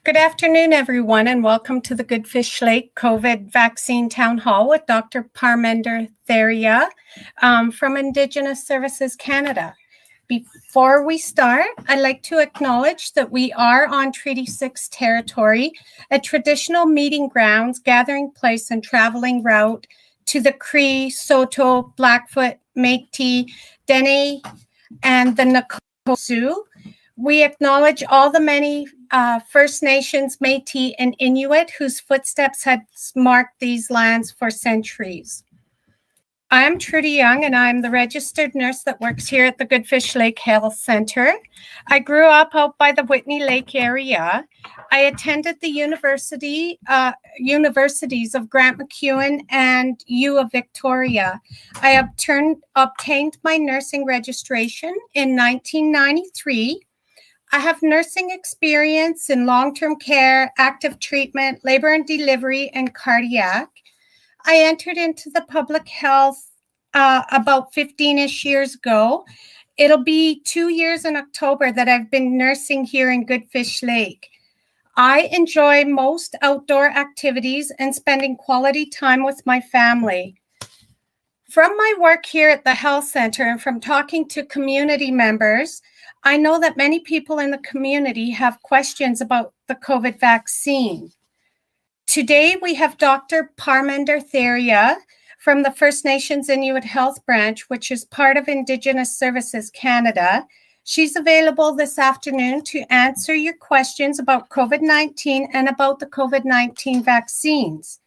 Good afternoon, everyone, and welcome to the Good Fish Lake COVID Vaccine Town Hall with Dr. Parminder Theria from Indigenous Services Canada. Before we start, I'd like to acknowledge that we are on Treaty 6 territory, a traditional meeting grounds, gathering place, and traveling route to the Cree, Saulteaux, Blackfoot, Métis, Dene, and the Nakota Sioux. We acknowledge all the many First Nations, Métis, and Inuit whose footsteps have marked these lands for centuries. I am Trudy Young, and I'm the registered nurse that works here at the Good Fish Lake Health Center. I grew up out by the Whitney Lake area. I attended the universities of Grant MacEwan and U of Victoria. I obtained my nursing registration in 1993. I have nursing experience in long-term care, active treatment, labor and delivery, and cardiac. I entered into the public health about 15-ish years ago. It'll be 2 years in October that I've been nursing here in Good Fish Lake. I enjoy most outdoor activities and spending quality time with my family. From my work here at the health center and from talking to community members, I know that many people in the community have questions about the COVID vaccine. Today, we have Dr. Parminder Theria from the First Nations Inuit Health Branch, which is part of Indigenous Services Canada. She's available this afternoon to answer your questions about COVID-19 and about the COVID-19 vaccines.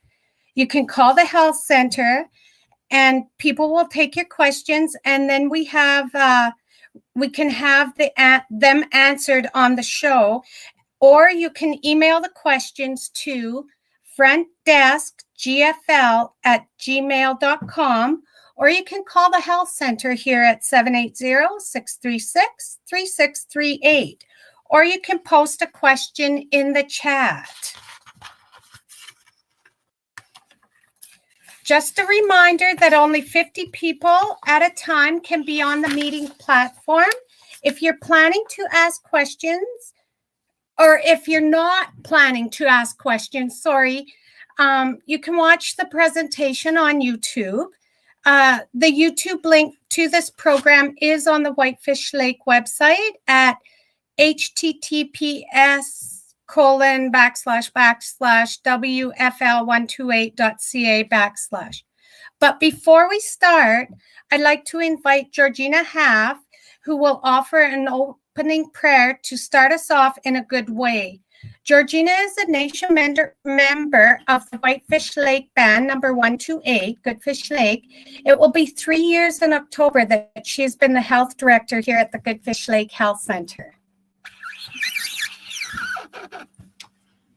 You can call the health center and people will take your questions, and then we can have them answered on the show, or you can email the questions to frontdeskgfl@gmail.com, or you can call the health center here at 780-636-3638, or you can post a question in the chat. Just a reminder that only 50 people at a time can be on the meeting platform. If you're planning to ask questions, or if you're not planning to ask questions, you can watch the presentation on YouTube. The YouTube link to this program is on the Whitefish Lake website at https://wfl128.ca/. But before we start, I'd like to invite Georgina Half, who will offer an opening prayer to start us off in a good way. Georgina is a nation member of the Whitefish Lake Band number 128, Good Fish Lake. It will be 3 years in October that she has been the health director here at the Good Fish Lake Health Center.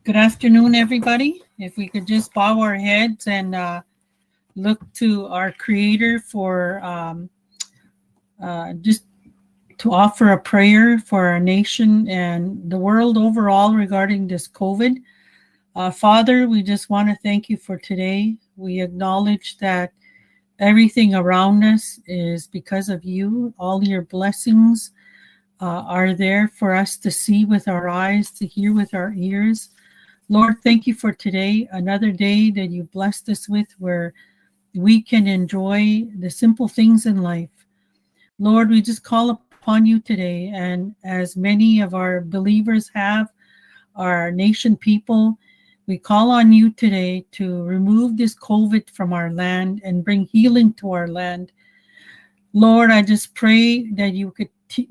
Good afternoon, everybody. If we could just bow our heads and look to our Creator for just to offer a prayer for our nation and the world overall regarding this COVID. Father, we just want to thank you for today. We acknowledge that everything around us is because of you. All your blessings are there for us to see with our eyes, to hear with our ears. Lord, thank you for today, another day that you blessed us with where we can enjoy the simple things in life. Lord, we just call upon you today, and as many of our believers have, our nation people, we call on you today to remove this COVID from our land and bring healing to our land. Lord, I just pray that you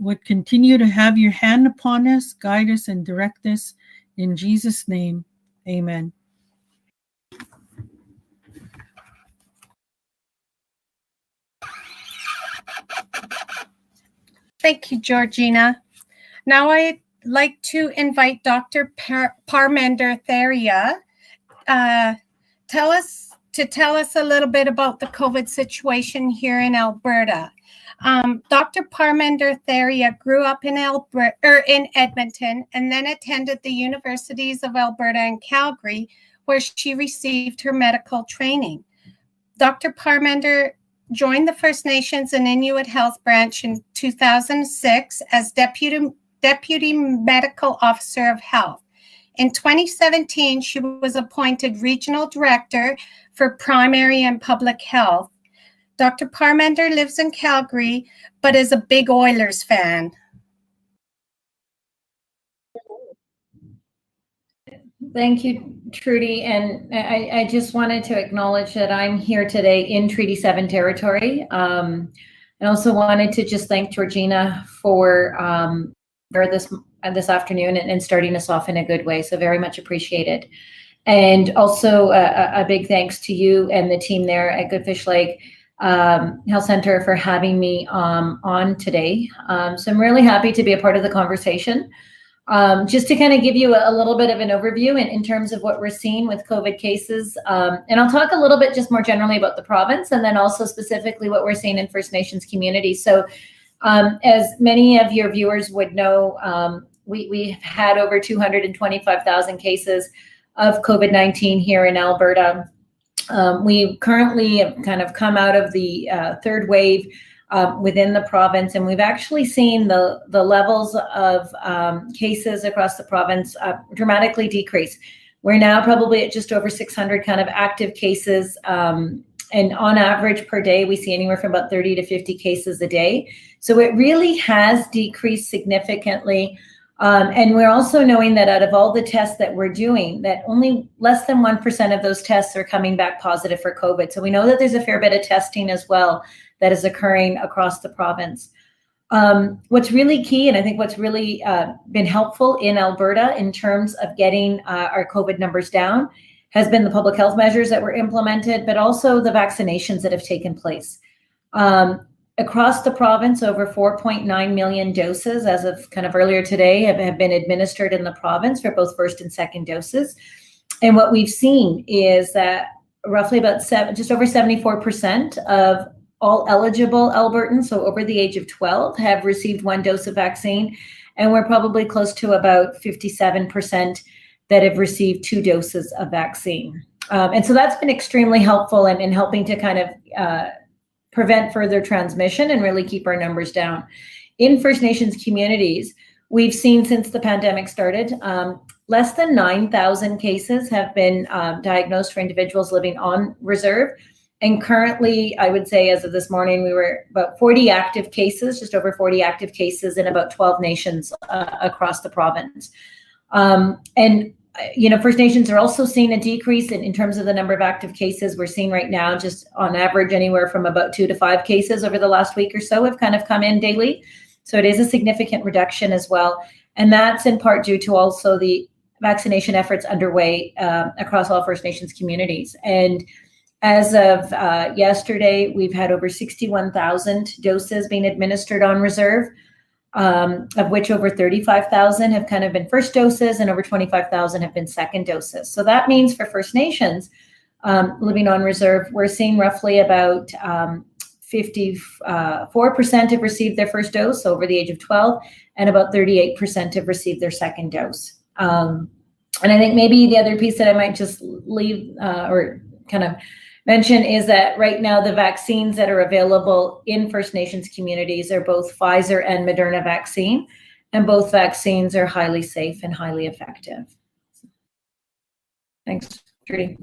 would continue to have your hand upon us, guide us, and direct us. In Jesus' name, amen. Thank you, Georgina. Now I'd like to invite Dr. Parminder Theria tell us a little bit about the COVID situation here in Alberta. Dr. Parminder Theria grew up in Edmonton and then attended the universities of Alberta and Calgary, where she received her medical training. Dr. Parminder joined the First Nations and Inuit Health Branch in 2006 as Deputy Medical Officer of Health. In 2017, she was appointed Regional Director for Primary and Public Health. Dr. Parmenter lives in Calgary, but is a big Oilers fan. Thank you, Trudy. And I just wanted to acknowledge that I'm here today in Treaty 7 territory. I also wanted to just thank Georgina for this afternoon and starting us off in a good way. So very much appreciated. And also a big thanks to you and the team there at Good Fish Lake Health Center for having me on today. So I'm really happy to be a part of the conversation. Just to kind of give you a little bit of an overview in terms of what we're seeing with COVID cases. And I'll talk a little bit just more generally about the province and then also specifically what we're seeing in First Nations communities. So as many of your viewers would know, we've had over 225,000 cases of COVID-19 here in Alberta. We currently have kind of come out of the third wave within the province, and we've actually seen the levels of cases across the province dramatically decrease. We're now probably at just over 600 kind of active cases, and on average per day, we see anywhere from about 30 to 50 cases a day. So it really has decreased significantly. And we're also knowing that out of all the tests that we're doing, that only less than 1% of those tests are coming back positive for COVID. So we know that there's a fair bit of testing as well that is occurring across the province. What's really key, and I think what's really been helpful in Alberta in terms of getting our COVID numbers down, has been the public health measures that were implemented, but also the vaccinations that have taken place. Across the province, over 4.9 million doses as of kind of earlier today have been administered in the province for both first and second doses. And what we've seen is that roughly about just over 74% of all eligible Albertans, so over the age of 12, have received one dose of vaccine. And we're probably close to about 57% that have received 2 doses of vaccine. And so that's been extremely helpful in helping to kind of prevent further transmission and really keep our numbers down. In First Nations communities, we've seen since the pandemic started, less than 9,000 cases have been diagnosed for individuals living on reserve. And currently, I would say as of this morning, we were about 40 active cases, just over 40 active cases in about 12 nations across the province. First Nations are also seeing a decrease in terms of the number of active cases. We're seeing right now just on average anywhere from about 2 to 5 cases over the last week or so have kind of come in daily. So it is a significant reduction as well. And that's in part due to also the vaccination efforts underway across all First Nations communities. And as of yesterday, we've had over 61,000 doses being administered on reserve, of which over 35,000 have kind of been first doses and over 25,000 have been second doses. So that means for First Nations living on reserve, we're seeing roughly about 54% have received their first dose over the age of 12, and about 38% have received their second dose. And I think maybe the other piece that I might just leave or kind of mention is that right now the vaccines that are available in First Nations communities are both Pfizer and Moderna vaccine, and both vaccines are highly safe and highly effective. Thanks, Trudy.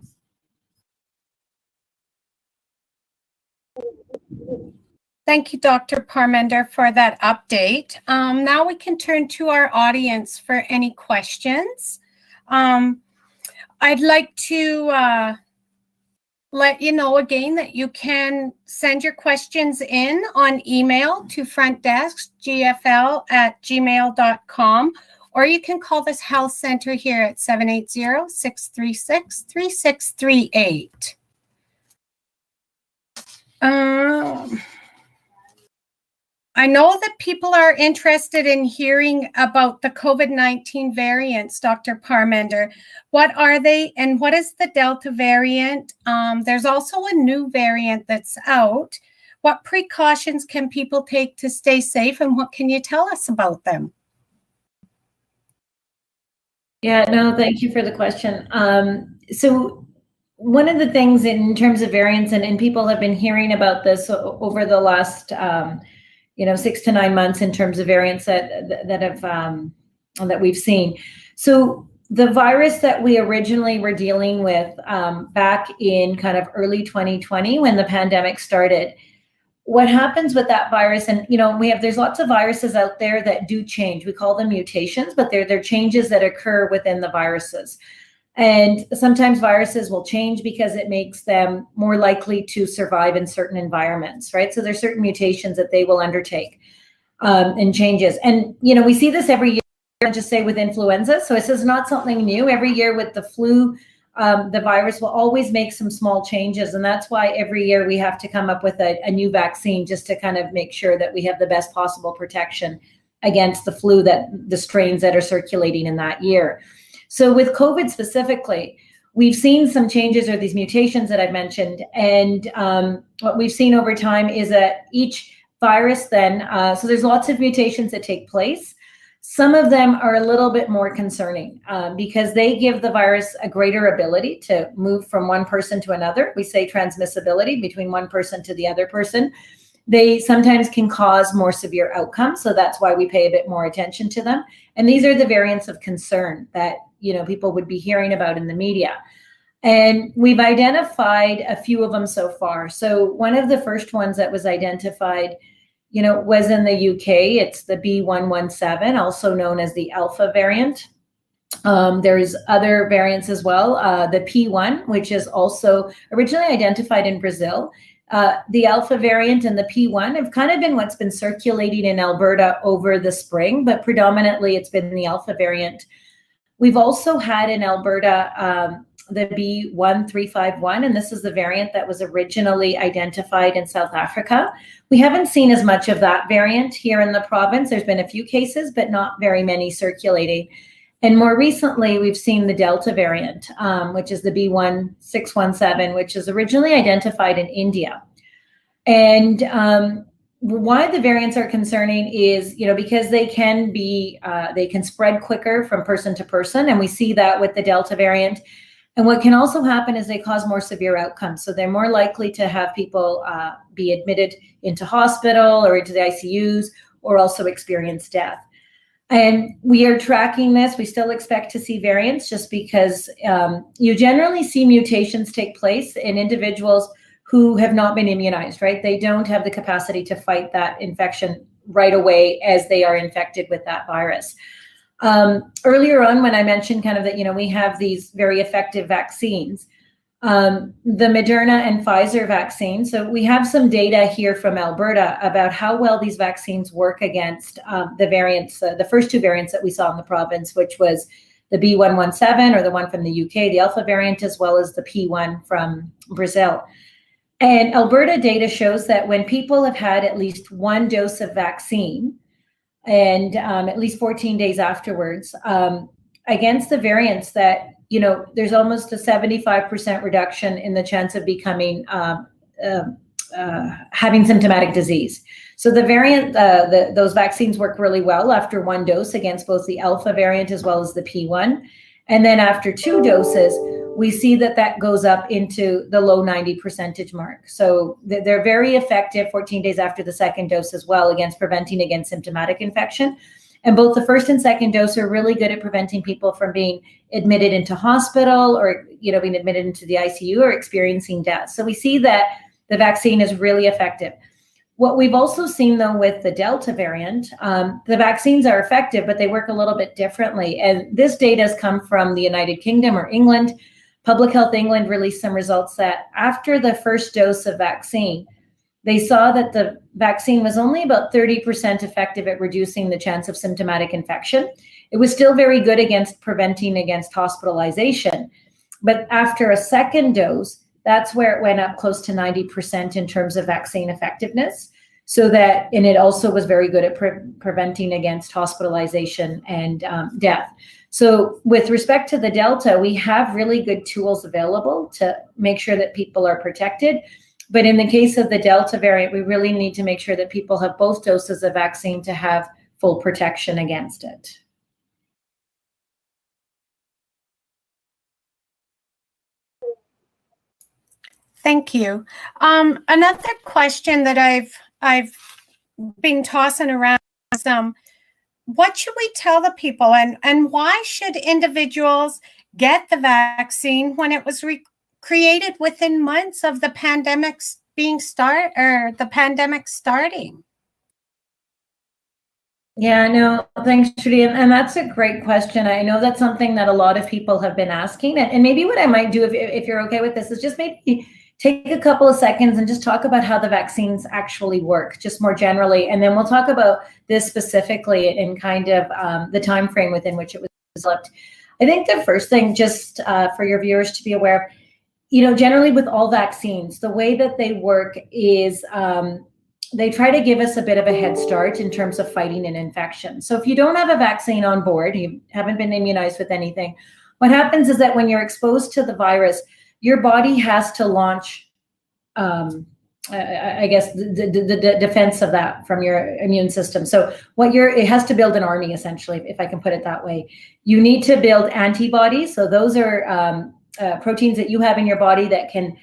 Thank you, Dr. Parmenter, for that update. Now we can turn to our audience for any questions. I'd like to let you know again that you can send your questions in on email to frontdeskgfl@gmail.com, or you can call this health center here at 780-636-3638. I know that people are interested in hearing about the COVID-19 variants, Dr. Parmenter. What are they and what is the Delta variant? There's also a new variant that's out. What precautions can people take to stay safe, and what can you tell us about them? Yeah, no, thank you for the question. So one of the things in terms of variants, and people have been hearing about this over the last 6 to 9 months in terms of variants that we've seen. So The virus that we originally were dealing with back in kind of early 2020 when the pandemic started, what happens with that virus, and there's lots of viruses out there that do change. We call them mutations, but they're changes that occur within the viruses. And sometimes viruses will change because it makes them more likely to survive in certain environments, right? So there's certain mutations that they will undertake and changes. And, we see this every year, just say with influenza. So this is not something new. Every year with the flu, the virus will always make some small changes. And that's why every year we have to come up with a new vaccine just to kind of make sure that we have the best possible protection against the flu, that the strains that are circulating in that year. So with COVID specifically, we've seen some changes, or these mutations that I've mentioned. And what we've seen over time is that each virus then, so there's lots of mutations that take place. Some of them are a little bit more concerning because they give the virus a greater ability to move from one person to another. We say transmissibility between one person to the other person. They sometimes can cause more severe outcomes. So that's why we pay a bit more attention to them. And these are the variants of concern that, people would be hearing about in the media. And we've identified a few of them so far. So one of the first ones that was identified, was in the UK. It's the B.1.1.7, also known as the Alpha variant. There's other variants as well. The P1, which is also originally identified in Brazil. The Alpha variant and the P1 have kind of been what's been circulating in Alberta over the spring, but predominantly it's been the Alpha variant. We've also had in Alberta the B.1.351, and this is the variant that was originally identified in South Africa. We haven't seen as much of that variant here in the province. There's been a few cases, but not very many circulating. And more recently, we've seen the Delta variant, which is the B.1.617, which is originally identified in India. And why the variants are concerning is, because they can spread quicker from person to person. And we see that with the Delta variant. And what can also happen is they cause more severe outcomes. So they're more likely to have people be admitted into hospital or into the ICUs, or also experience death. And we are tracking this. We still expect to see variants just because you generally see mutations take place in individuals who have not been immunized, right? They don't have the capacity to fight that infection right away as they are infected with that virus. Earlier on, when I mentioned kind of that, we have these very effective vaccines, the Moderna and Pfizer vaccine. So we have some data here from Alberta about how well these vaccines work against the variants, the first two variants that we saw in the province, which was the B.1.1.7, or the one from the UK, the Alpha variant, as well as the P1 from Brazil. And Alberta data shows that when people have had at least one dose of vaccine, and at least 14 days afterwards, against the variants, that, there's almost a 75% reduction in the chance of becoming, having symptomatic disease. So the variant, those vaccines work really well after one dose against both the Alpha variant as well as the P1. And then after two doses, we see that goes up into the low 90% mark. So they're very effective 14 days after the second dose as well against preventing against symptomatic infection. And both the first and second dose are really good at preventing people from being admitted into hospital, or, being admitted into the ICU, or experiencing death. So we see that the vaccine is really effective. What we've also seen, though, with the Delta variant, the vaccines are effective, but they work a little bit differently. And this data has come from the United Kingdom, or England. Public Health England released some results that after the first dose of vaccine, they saw that the vaccine was only about 30% effective at reducing the chance of symptomatic infection. It was still very good against preventing against hospitalization. But after a second dose, that's where it went up close to 90% in terms of vaccine effectiveness. And it also was very good at preventing against hospitalization and death. So with respect to the Delta, we have really good tools available to make sure that people are protected. But in the case of the Delta variant, we really need to make sure that people have both doses of vaccine to have full protection against it. Thank you. Another question that I've been tossing around is, what should we tell the people, and why should individuals get the vaccine when it was created within months of the pandemic starting? Yeah, no, thanks, Trudy. And that's a great question. I know that's something that a lot of people have been asking. And maybe what I might do, if you're okay with this, is just maybe take a couple of seconds and just talk about how the vaccines actually work, just more generally. And then we'll talk about this specifically in kind of the time frame within which it was developed. I think the first thing, just for your viewers to be aware of, generally with all vaccines, the way that they work is they try to give us a bit of a head start in terms of fighting an infection. So if you don't have a vaccine on board, you haven't been immunized with anything, what happens is that when you're exposed to the virus, your body has to launch, I guess, the defense of that from your immune system. So it has to build an army, essentially, if I can put it that way. You need to build antibodies. So those are proteins that you have in your body that can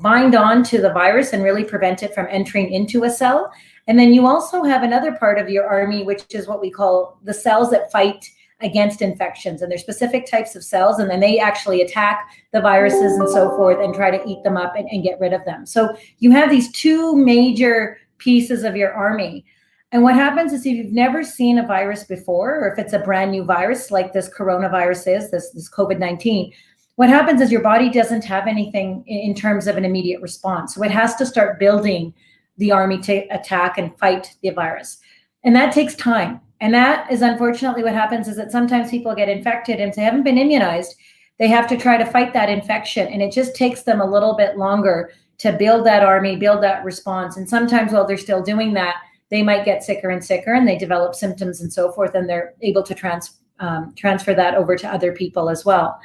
bind on to the virus and really prevent it from entering into a cell. And then you also have another part of your army, which is what we call the cells that fight against infections. And there's specific types of cells, and then they actually attack the viruses and so forth and try to eat them up and get rid of them. So you have these two major pieces of your army. And what happens is if you've never seen a virus before, or if it's a brand new virus like this coronavirus is, this COVID-19, what happens is your body doesn't have anything in terms of an immediate response. So it has to start building the army to attack and fight the virus. And that takes time. And that is unfortunately what happens is that sometimes people get infected, and if they haven't been immunized, they have to try to fight that infection. And it just takes them a little bit longer to build that army, build that response. And sometimes while they're still doing that, they might get sicker and sicker, and they develop symptoms and so forth, and they're able to transfer that over to other people as well.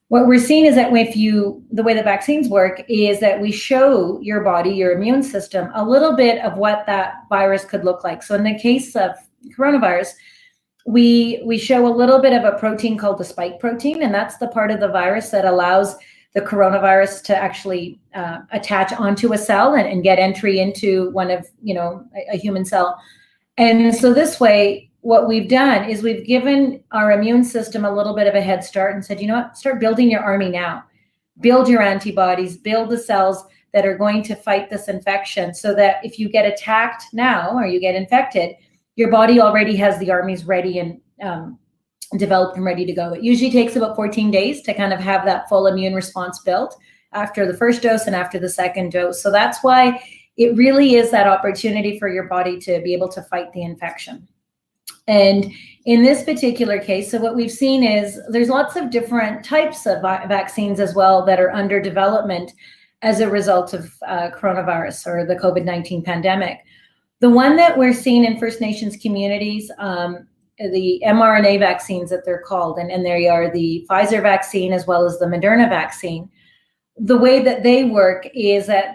What we're seeing is that the way the vaccines work is that we show your body, your immune system, a little bit of what that virus could look like. So in the case of coronavirus, we show a little bit of a protein called the spike protein, and that's the part of the virus that allows the coronavirus to actually attach onto a cell and get entry into one of, a human cell. And so this way, what we've done is we've given our immune system a little bit of a head start and said, start building your army now. Build your antibodies, build the cells that are going to fight this infection, so that if you get attacked now or you get infected, your body already has the armies ready and developed and ready to go. It usually takes about 14 days to kind of have that full immune response built after the first dose and after the second dose. So that's why it really is that opportunity for your body to be able to fight the infection. And in this particular case, so what we've seen is there's lots of different types of vaccines as well that are under development as a result of coronavirus or the COVID-19 pandemic. The one that we're seeing in First Nations communities, the mRNA vaccines that they're called, and they are the Pfizer vaccine as well as the Moderna vaccine. The way that they work is that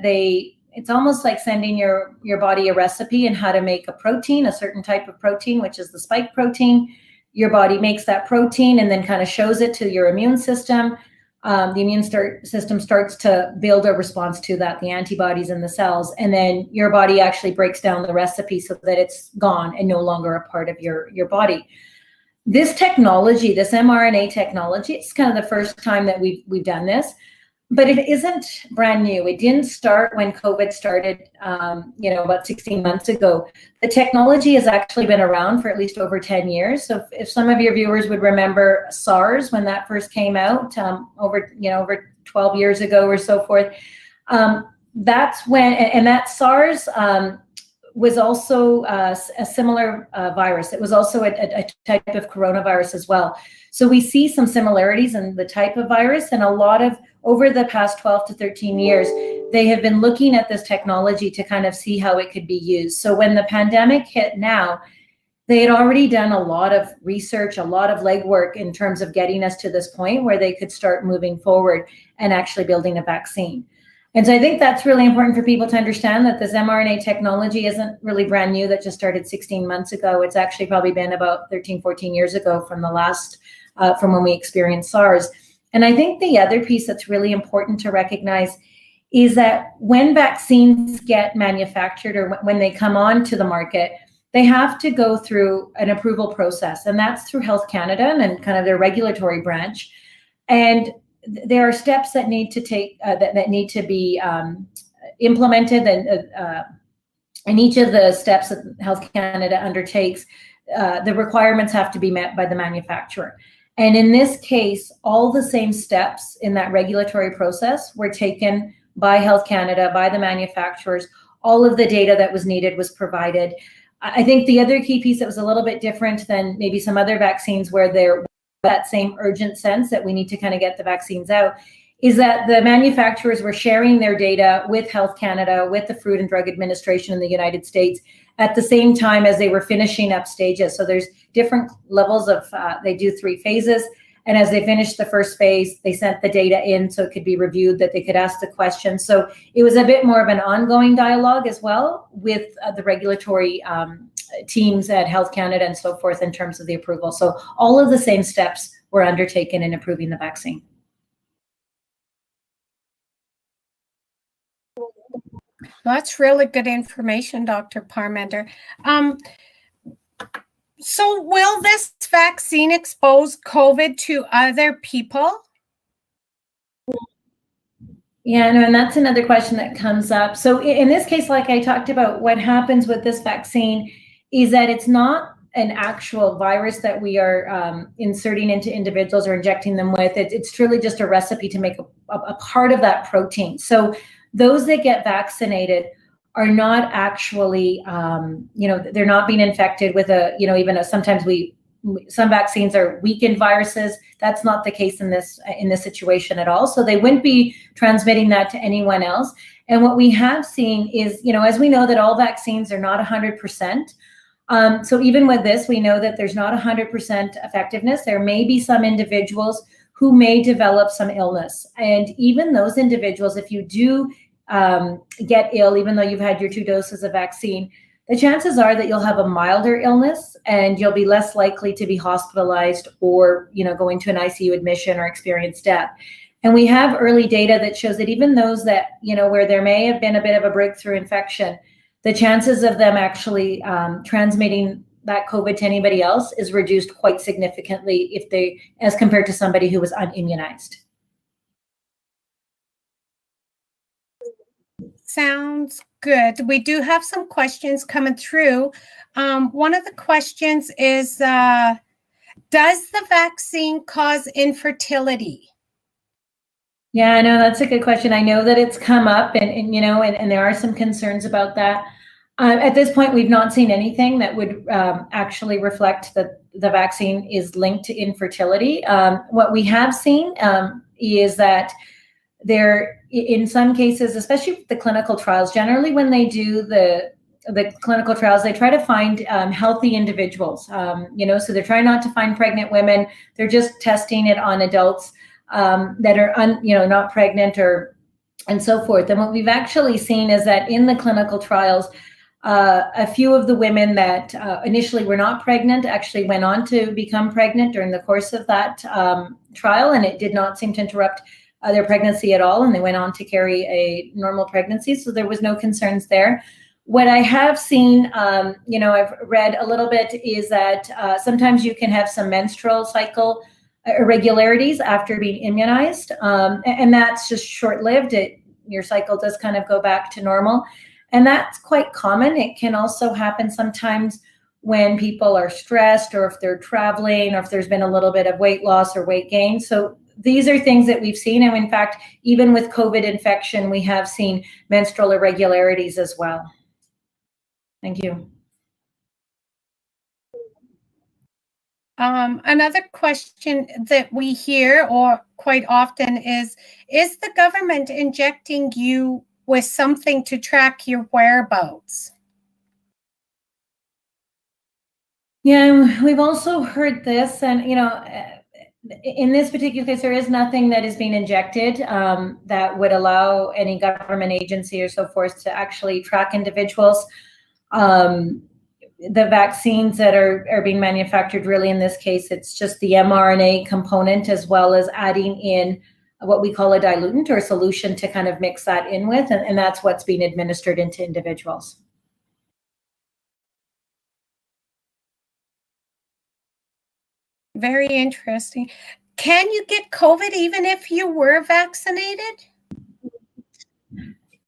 it's almost like sending your body a recipe on how to make a protein, a certain type of protein, which is the spike protein. Your body makes that protein and then kind of shows it to your immune system. The immune system starts to build a response to that, the antibodies in the cells, and then your body actually breaks down the recipe so that it's gone and no longer a part of your body. This technology, this mRNA technology, it's kind of the first time that we've done this. But it isn't brand new. It didn't start when COVID started, about 16 months ago. The technology has actually been around for at least over 10 years. So if some of your viewers would remember SARS when that first came out, over 12 years ago or so forth, that's when, and that SARS was also a similar virus. It was also a type of coronavirus as well. So we see some similarities in the type of virus, and over the past 12 to 13 years, they have been looking at this technology to kind of see how it could be used. So when the pandemic hit now, they had already done a lot of research, a lot of legwork in terms of getting us to this point where they could start moving forward and actually building a vaccine. And so I think that's really important for people to understand, that this mRNA technology isn't really brand new, that just started 16 months ago. It's actually probably been about 13, 14 years ago from from when we experienced SARS. And I think the other piece that's really important to recognize is that when vaccines get manufactured or when they come onto the market, they have to go through an approval process, and that's through Health Canada and kind of their regulatory branch. And there are steps that need to take that need to be implemented, and each of the steps that Health Canada undertakes, the requirements have to be met by the manufacturer. And in this case, all the same steps in that regulatory process were taken by Health Canada, by the manufacturers. All of the data that was needed was provided. I think the other key piece that was a little bit different than maybe some other vaccines where there that same urgent sense that we need to kind of get the vaccines out is that the manufacturers were sharing their data with Health Canada, with the Food and Drug Administration in the United States at the same time as they were finishing up stages. So there's different levels of, they do 3 phases. And as they finished the first phase, they sent the data in so it could be reviewed, that they could ask the questions. So it was a bit more of an ongoing dialogue as well with the regulatory teams at Health Canada and so forth in terms of the approval. So all of the same steps were undertaken in approving the vaccine. That's really good information, Dr. Parmenter. So will this vaccine expose COVID to other people? Yeah, no, and that's another question that comes up. So in this case, like I talked about, what happens with this vaccine is that it's not an actual virus that we are inserting into individuals or injecting them with. It's truly just a recipe to make a part of that protein. So those that get vaccinated are not actually, they're not being infected with sometimes some vaccines are weakened viruses. That's not the case in this situation at all. So they wouldn't be transmitting that to anyone else. And what we have seen is, as we know that all vaccines are not 100%. So even with this, we know that there's not 100% effectiveness. There may be some individuals who may develop some illness. And even those individuals, if you do get ill, even though you've had your 2 doses of vaccine, the chances are that you'll have a milder illness and you'll be less likely to be hospitalized or, go into an ICU admission or experience death. And we have early data that shows that even those that, where there may have been a bit of a breakthrough infection, the chances of them actually transmitting that COVID to anybody else is reduced quite significantly as compared to somebody who was unimmunized. Sounds good. We do have some questions coming through. One of the questions is, does the vaccine cause infertility? Yeah, no, that's a good question. I know that it's come up and there are some concerns about that. At this point, we've not seen anything that would actually reflect that the vaccine is linked to infertility. What we have seen is that there, in some cases, especially with the clinical trials, generally when they do the clinical trials, they try to find healthy individuals, so they're trying not to find pregnant women. They're just testing it on adults that are not pregnant and so forth. And what we've actually seen is that in the clinical trials, a few of the women that initially were not pregnant actually went on to become pregnant during the course of that trial, and it did not seem to interrupt their pregnancy at all, and they went on to carry a normal pregnancy, so there was no concerns there. What I have seen, I've read a little bit, is that sometimes you can have some menstrual cycle irregularities after being immunized, and that's just short-lived. Your cycle does kind of go back to normal, and that's quite common. It can also happen sometimes when people are stressed, or if they're traveling, or if there's been a little bit of weight loss or weight gain. So these are things that we've seen. And in fact, even with COVID infection, we have seen menstrual irregularities as well. Thank you. Another question that we hear or quite often is the government injecting you with something to track your whereabouts? Yeah, we've also heard this, and in this particular case, there is nothing that is being injected that would allow any government agency or so forth to actually track individuals. The vaccines that are being manufactured, really in this case, it's just the mRNA component, as well as adding in what we call a diluent or a solution to kind of mix that in with, and that's what's being administered into individuals. Very interesting. Can you get COVID even if you were vaccinated?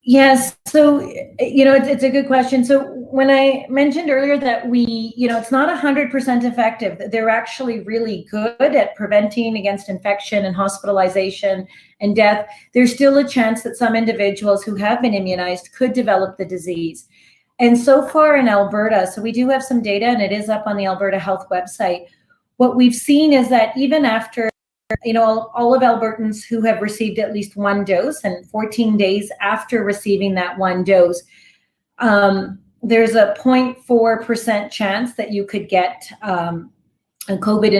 Yes. So, it's a good question. So when I mentioned earlier that it's not 100% effective, they're actually really good at preventing against infection and hospitalization and death. There's still a chance that some individuals who have been immunized could develop the disease. And so far in Alberta, so we do have some data, and it is up on the Alberta Health website. What we've seen is that even after all of Albertans who have received at least one dose, and 14 days after receiving that one dose, there's a 0.4% chance that you could get a COVID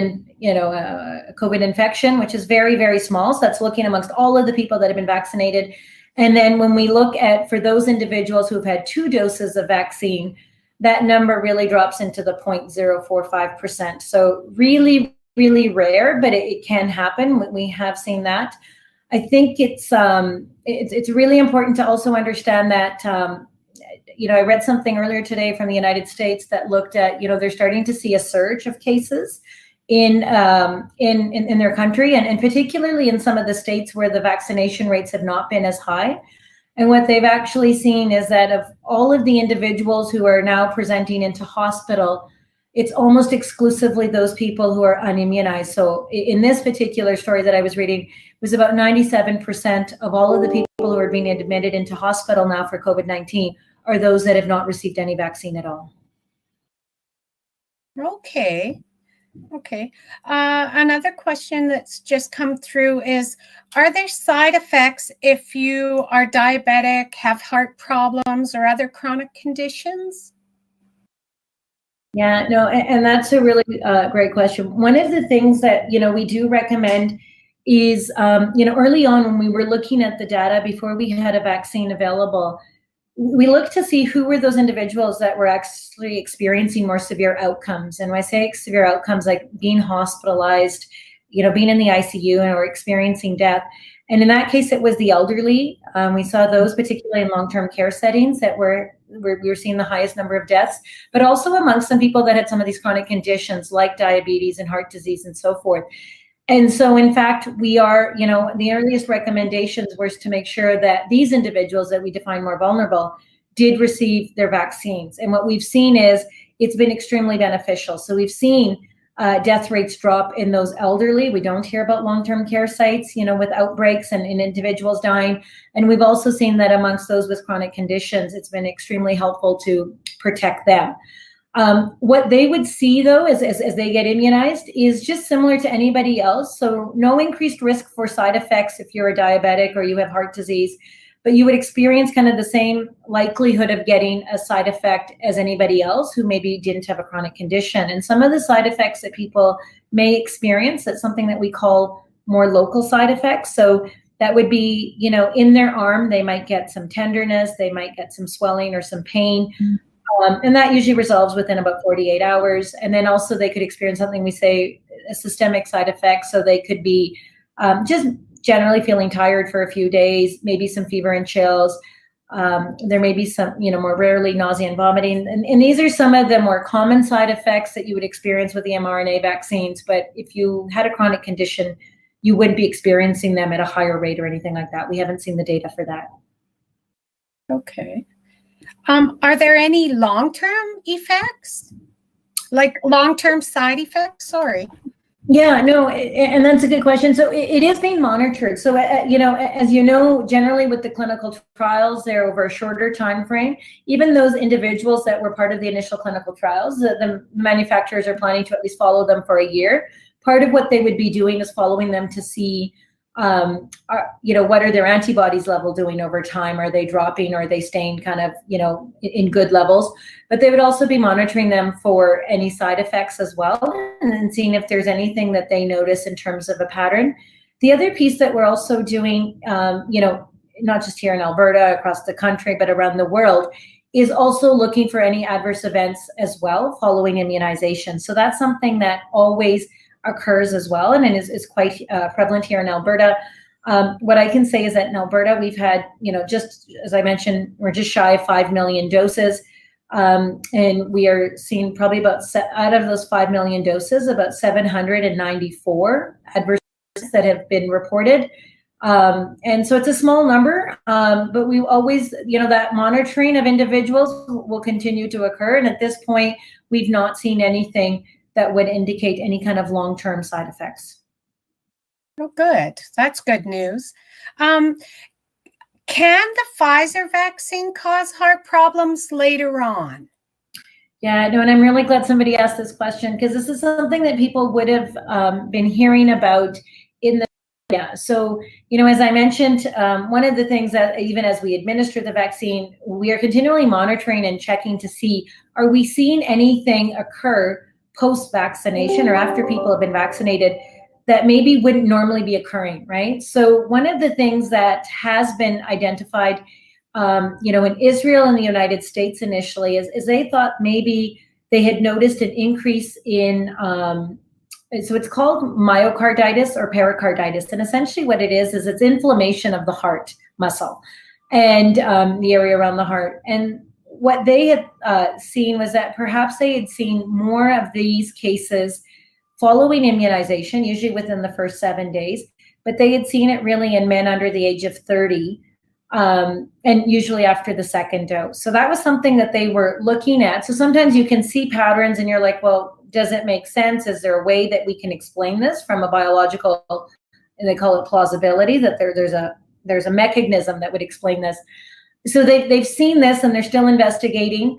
infection, which is very, very small. So that's looking amongst all of the people that have been vaccinated. And then when we look at, for those individuals who've had 2 doses of vaccine, that number really drops into the 0.045%. So really, really rare, but it can happen. We have seen that. I think it's really important to also understand that, I read something earlier today from the United States that looked at, they're starting to see a surge of cases in their country, and particularly in some of the states where the vaccination rates have not been as high. And what they've actually seen is that of all of the individuals who are now presenting into hospital, it's almost exclusively those people who are unimmunized. So in this particular story that I was reading, it was about 97% of all of the people who are being admitted into hospital now for COVID-19 are those that have not received any vaccine at all. Okay. Another question that's just come through is, are there side effects if you are diabetic, have heart problems, or other chronic conditions? Yeah, no, and that's a really great question. One of the things that, we do recommend is, early on when we were looking at the data before we had a vaccine available, we looked to see who were those individuals that were actually experiencing more severe outcomes. And when I say severe outcomes, like being hospitalized, being in the ICU or experiencing death. And in that case, it was the elderly. We saw those particularly in long-term care settings that we were seeing the highest number of deaths, but also amongst some people that had some of these chronic conditions like diabetes and heart disease and so forth. And so, in fact, we are, the earliest recommendations was to make sure that these individuals that we define more vulnerable did receive their vaccines. And what we've seen is it's been extremely beneficial. So we've seen death rates drop in those elderly. We don't hear about long-term care sites, with outbreaks and individuals dying. And we've also seen that amongst those with chronic conditions, it's been extremely helpful to protect them. What they would see, though, as they get immunized is just similar to anybody else. So no increased risk for side effects if you're a diabetic or you have heart disease, but you would experience kind of the same likelihood of getting a side effect as anybody else who maybe didn't have a chronic condition. And some of the side effects that people may experience, that's something that we call more local side effects. So that would be, in their arm, they might get some tenderness, they might get some swelling or some pain. And that usually resolves within about 48 hours. And then also they could experience something we say a systemic side effect. So they could be just generally feeling tired for a few days, maybe some fever and chills. There may be some, more rarely nausea and vomiting. And these are some of the more common side effects that you would experience with the mRNA vaccines. But if you had a chronic condition, you wouldn't be experiencing them at a higher rate or anything like that. We haven't seen the data for that. Okay. Are there any long-term effects? Like long-term side effects? Sorry. Yeah, no, and that's a good question. So it is being monitored. So, as you know, generally with the clinical trials, they're over a shorter time frame. Even those individuals that were part of the initial clinical trials, the manufacturers are planning to at least follow them for a year. Part of what they would be doing is following them to see, what are their antibodies level doing over time? Are they dropping or are they staying kind of, in good levels? But they would also be monitoring them for any side effects as well, and then seeing if there's anything that they notice in terms of a pattern. The other piece that we're also doing, not just here in Alberta, across the country, but around the world, is also looking for any adverse events as well following immunization. So that's something that always occurs as well, and is quite prevalent here in Alberta. What I can say is that in Alberta, we've had, just as I mentioned, we're just shy of 5 million doses. And we are seeing probably out of those 5 million doses, about 794 adverse events that have been reported. And so it's a small number, but we always, that monitoring of individuals will continue to occur. And at this point, we've not seen anything that would indicate any kind of long-term side effects. Oh, good. That's good news. Can the Pfizer vaccine cause heart problems later on? Yeah, no, and I'm really glad somebody asked this question, because this is something that people would have been hearing about in the media. So, as I mentioned, one of the things that even as we administer the vaccine, we are continually monitoring and checking to see, are we seeing anything occur post-vaccination or after people have been vaccinated that maybe wouldn't normally be occurring, right? So one of the things that has been identified, in Israel and the United States initially is they thought maybe they had noticed an increase in, so it's called myocarditis or pericarditis. And essentially what it is it's inflammation of the heart muscle and the area around the heart. And what they had seen was that perhaps they had seen more of these cases following immunization, usually within the first 7 days, but they had seen it really in men under the age of 30, and usually after the second dose. So that was something that they were looking at. So sometimes you can see patterns and you're like, well, does it make sense? Is there a way that we can explain this from a biological, and they call it plausibility, that there's a mechanism that would explain this. So they've seen this and they're still investigating.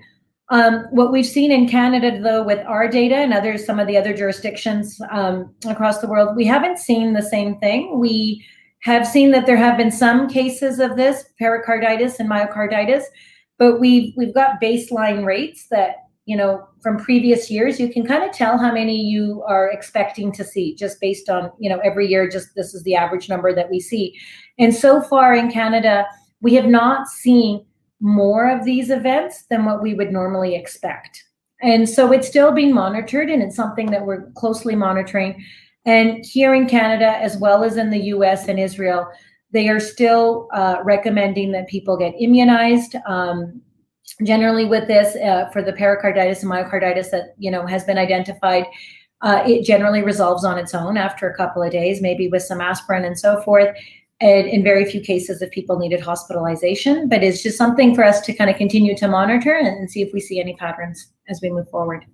What we've seen in Canada, though, with our data and some of the other jurisdictions across the world, we haven't seen the same thing. We have seen that there have been some cases of this pericarditis and myocarditis, but we've got baseline rates that, from previous years, you can kind of tell how many you are expecting to see just based on, every year, just this is the average number that we see. And so far in Canada, we have not seen more of these events than what we would normally expect. And so it's still being monitored, and it's something that we're closely monitoring. And here in Canada, as well as in the US and Israel, they are still recommending that people get immunized. Generally with this, for the pericarditis and myocarditis that, has been identified, it generally resolves on its own after a couple of days, maybe with some aspirin and so forth. And in very few cases if people needed hospitalization, but it's just something for us to kind of continue to monitor and see if we see any patterns as we move forward.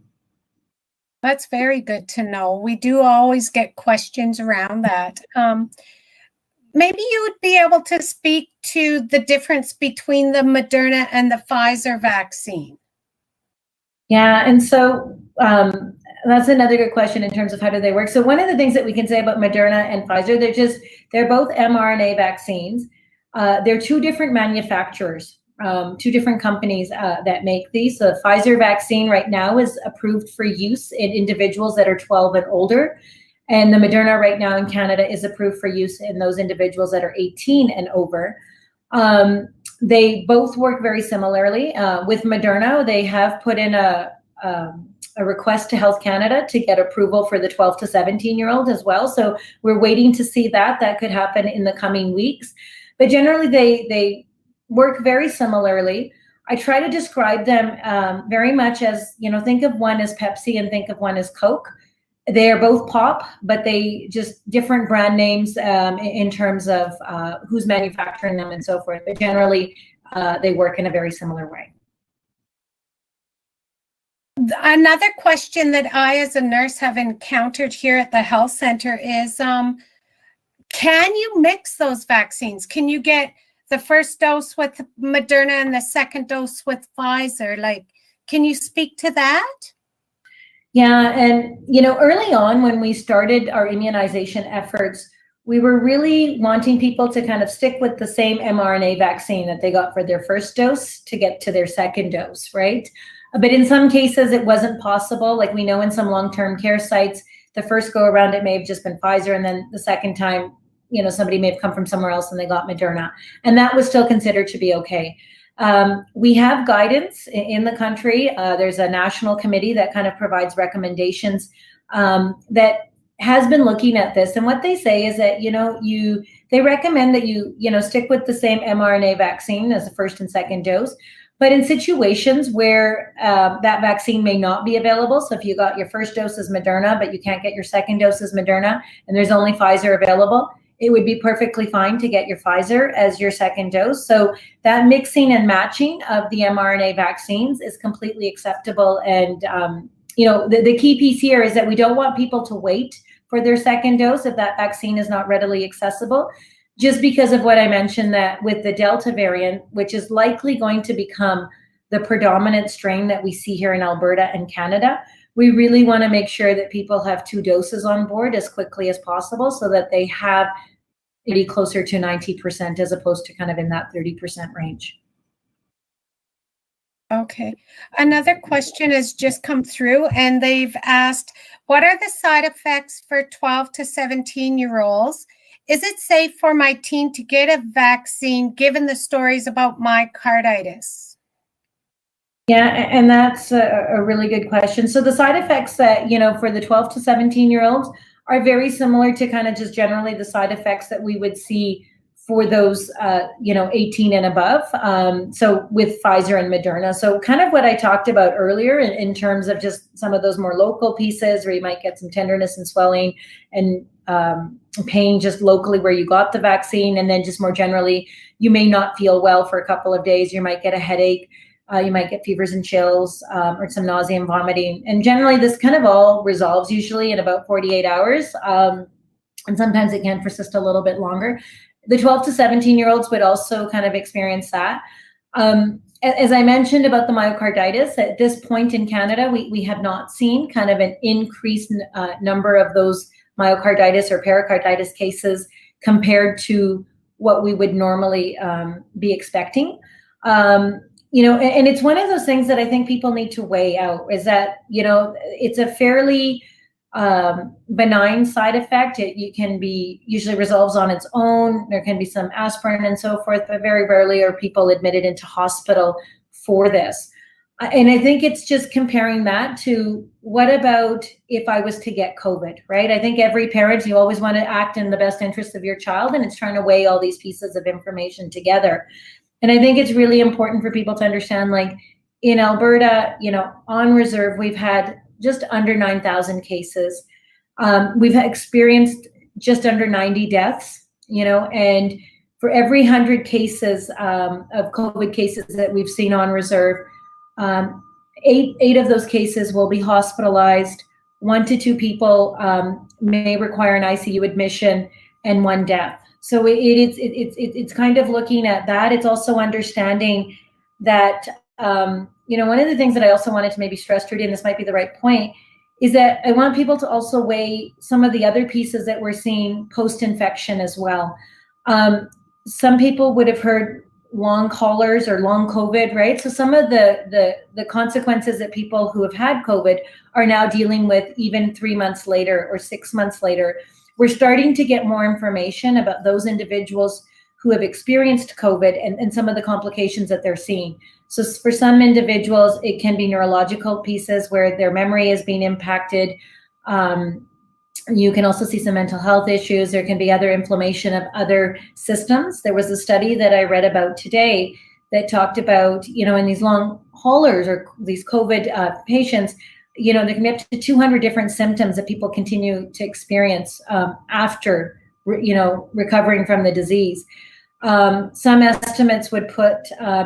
That's very good to know. We do always get questions around that. Maybe you would be able to speak to the difference between the Moderna and the Pfizer vaccine. Yeah, and so that's another good question in terms of how do they work. So one of the things that we can say about Moderna and Pfizer, they're both mRNA vaccines. They're two different manufacturers, two different companies that make these. So the Pfizer vaccine right now is approved for use in individuals that are 12 and older. And the Moderna right now in Canada is approved for use in those individuals that are 18 and over. They both work very similarly. With Moderna, they have put in a request to Health Canada to get approval for the 12 to 17-year-old as well. So we're waiting to see that. That could happen in the coming weeks. But generally, they work very similarly. I try to describe them very much as, think of one as Pepsi and think of one as Coke. They are both pop, but they just different brand names in terms of who's manufacturing them and so forth. But generally, they work in a very similar way. Another question that I, as a nurse, have encountered here at the health center is, can you mix those vaccines? Can you get the first dose with Moderna and the second dose with Pfizer? Can you speak to that? Yeah, and early on when we started our immunization efforts, we were really wanting people to kind of stick with the same mRNA vaccine that they got for their first dose to get to their second dose, right? But in some cases, it wasn't possible. Like we know in some long-term care sites, the first go around, it may have just been Pfizer. And then the second time, somebody may have come from somewhere else and they got Moderna. And that was still considered to be okay. We have guidance in the country. There's a national committee that kind of provides recommendations that has been looking at this. And what they say is that, they recommend that you stick with the same mRNA vaccine as the first and second dose. But in situations where that vaccine may not be available, so if you got your first dose as Moderna, but you can't get your second dose as Moderna, and there's only Pfizer available, it would be perfectly fine to get your Pfizer as your second dose. So that mixing and matching of the mRNA vaccines is completely acceptable. And, the key piece here is that we don't want people to wait for their second dose if that vaccine is not readily accessible, just because of what I mentioned, that with the Delta variant, which is likely going to become the predominant strain that we see here in Alberta and Canada, we really want to make sure that people have 2 doses on board as quickly as possible so that they have maybe closer to 90% as opposed to kind of in that 30% range. Okay. Another question has just come through, and they've asked, what are the side effects for 12 to 17-year-olds? Is it safe for my teen to get a vaccine given the stories about myocarditis? Yeah, and that's a really good question. So the side effects that, for the 12 to 17-year-olds are very similar to kind of just generally the side effects that we would see for those, 18 and above. So with Pfizer and Moderna. So kind of what I talked about earlier in terms of just some of those more local pieces where you might get some tenderness and swelling and pain just locally where you got the vaccine. And then just more generally, you may not feel well for a couple of days. You might get a headache. You might get fevers and chills or some nausea and vomiting. And generally, this kind of all resolves usually in about 48 hours. And sometimes it can persist a little bit longer. The 12 to 17-year-olds would also kind of experience that. As I mentioned about the myocarditis, at this point in Canada, we have not seen kind of an increased number of those myocarditis or pericarditis cases compared to what we would normally be expecting. And it's one of those things that I think people need to weigh out, is that, it's a fairly benign side effect. It can be usually resolves on its own. There can be some aspirin and so forth, but very rarely are people admitted into hospital for this. And I think it's just comparing that to what about if I was to get COVID, right? I think every parent, you always want to act in the best interest of your child, and it's trying to weigh all these pieces of information together. And I think it's really important for people to understand, like in Alberta, on reserve, we've had just under 9,000 cases. We've experienced just under 90 deaths, and for every 100 cases of COVID cases that we've seen on reserve, eight of those cases will be hospitalized. 1 to 2 people may require an ICU admission, and 1 death. So it's kind of looking at that. It's also understanding that, one of the things that I also wanted to maybe stress, Trudy, and this might be the right point, is that I want people to also weigh some of the other pieces that we're seeing post-infection as well. Some people would have heard long haulers or long COVID, right? So some of the consequences that people who have had COVID are now dealing with even 3 months later or 6 months later. We're starting to get more information about those individuals who have experienced COVID and some of the complications that they're seeing. So for some individuals, it can be neurological pieces where their memory is being impacted. You can also see some mental health issues. There can be other inflammation of other systems. There was a study that I read about today that talked about, in these long haulers or these COVID patients, there can be up to 200 different symptoms that people continue to experience after, recovering from the disease. Some estimates would put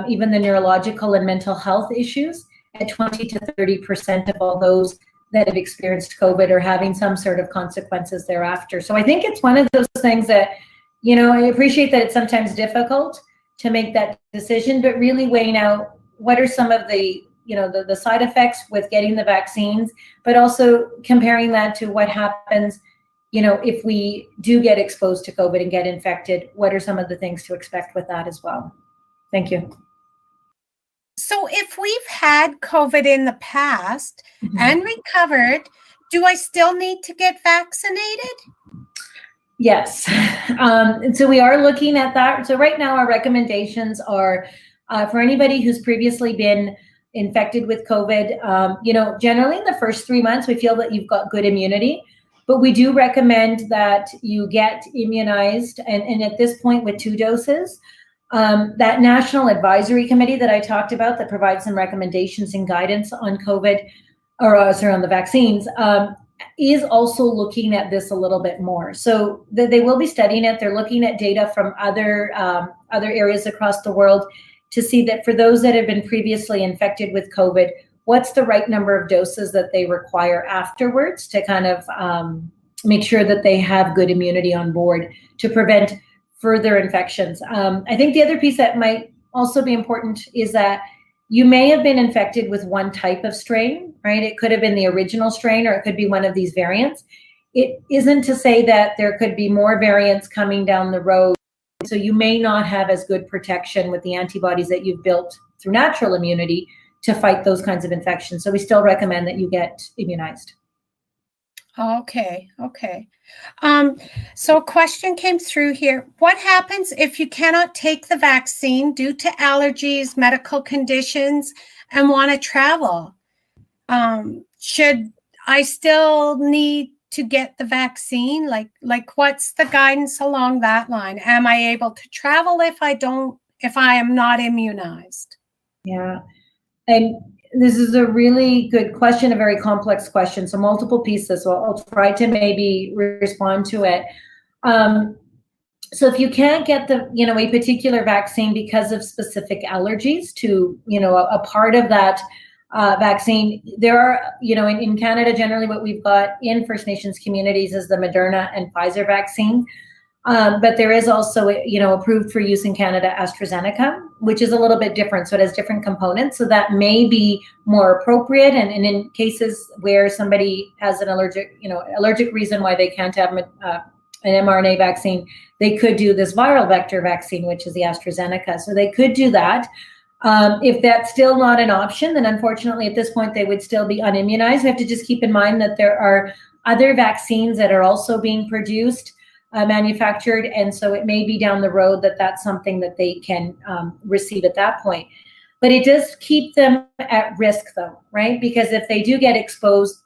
even the neurological and mental health issues at 20 to 30% of all those that have experienced COVID or having some sort of consequences thereafter. So I think it's one of those things that, I appreciate that it's sometimes difficult to make that decision, but really weighing out what are some of the, the side effects with getting the vaccines, but also comparing that to what happens, if we do get exposed to COVID and get infected, what are some of the things to expect with that as well? Thank you. So if we've had COVID in the past and recovered, do I still need to get vaccinated? Yes. And so we are looking at that. So right now our recommendations are for anybody who's previously been infected with COVID, generally in the first 3 months, we feel that you've got good immunity, but we do recommend that you get immunized and at this point with 2 doses. That National Advisory Committee that I talked about that provides some recommendations and guidance on COVID, or sorry, on the vaccines, is also looking at this a little bit more. So they will be studying it. They're looking at data from other areas across the world to see that for those that have been previously infected with COVID, what's the right number of doses that they require afterwards to kind of make sure that they have good immunity on board to prevent further infections. I think the other piece that might also be important is that you may have been infected with one type of strain, right? It could have been the original strain, or it could be one of these variants. It isn't to say that there could be more variants coming down the road. So you may not have as good protection with the antibodies that you've built through natural immunity to fight those kinds of infections. So we still recommend that you get immunized. Okay. So a question came through here. What happens if you cannot take the vaccine due to allergies, medical conditions, and want to travel? Should I still need to get the vaccine? Like what's the guidance along that line? Am I able to travel if I am not immunized? Yeah. And this is a really good question, a very complex question. So multiple pieces. So I'll try to maybe respond to it. So if you can't get a particular vaccine because of specific allergies to, a part of that vaccine, there are, in Canada, generally what we've got in First Nations communities is the Moderna and Pfizer vaccine. But there is also, approved for use in Canada, AstraZeneca, which is a little bit different. So it has different components. So that may be more appropriate. And in cases where somebody has an allergic reason why they can't have an mRNA vaccine, they could do this viral vector vaccine, which is the AstraZeneca. So they could do that. If that's still not an option, then unfortunately at this point, they would still be unimmunized. We have to just keep in mind that there are other vaccines that are also being produced, manufactured, and so it may be down the road that that's something that they can receive at that point. But it does keep them at risk though, right? Because if they do get exposed,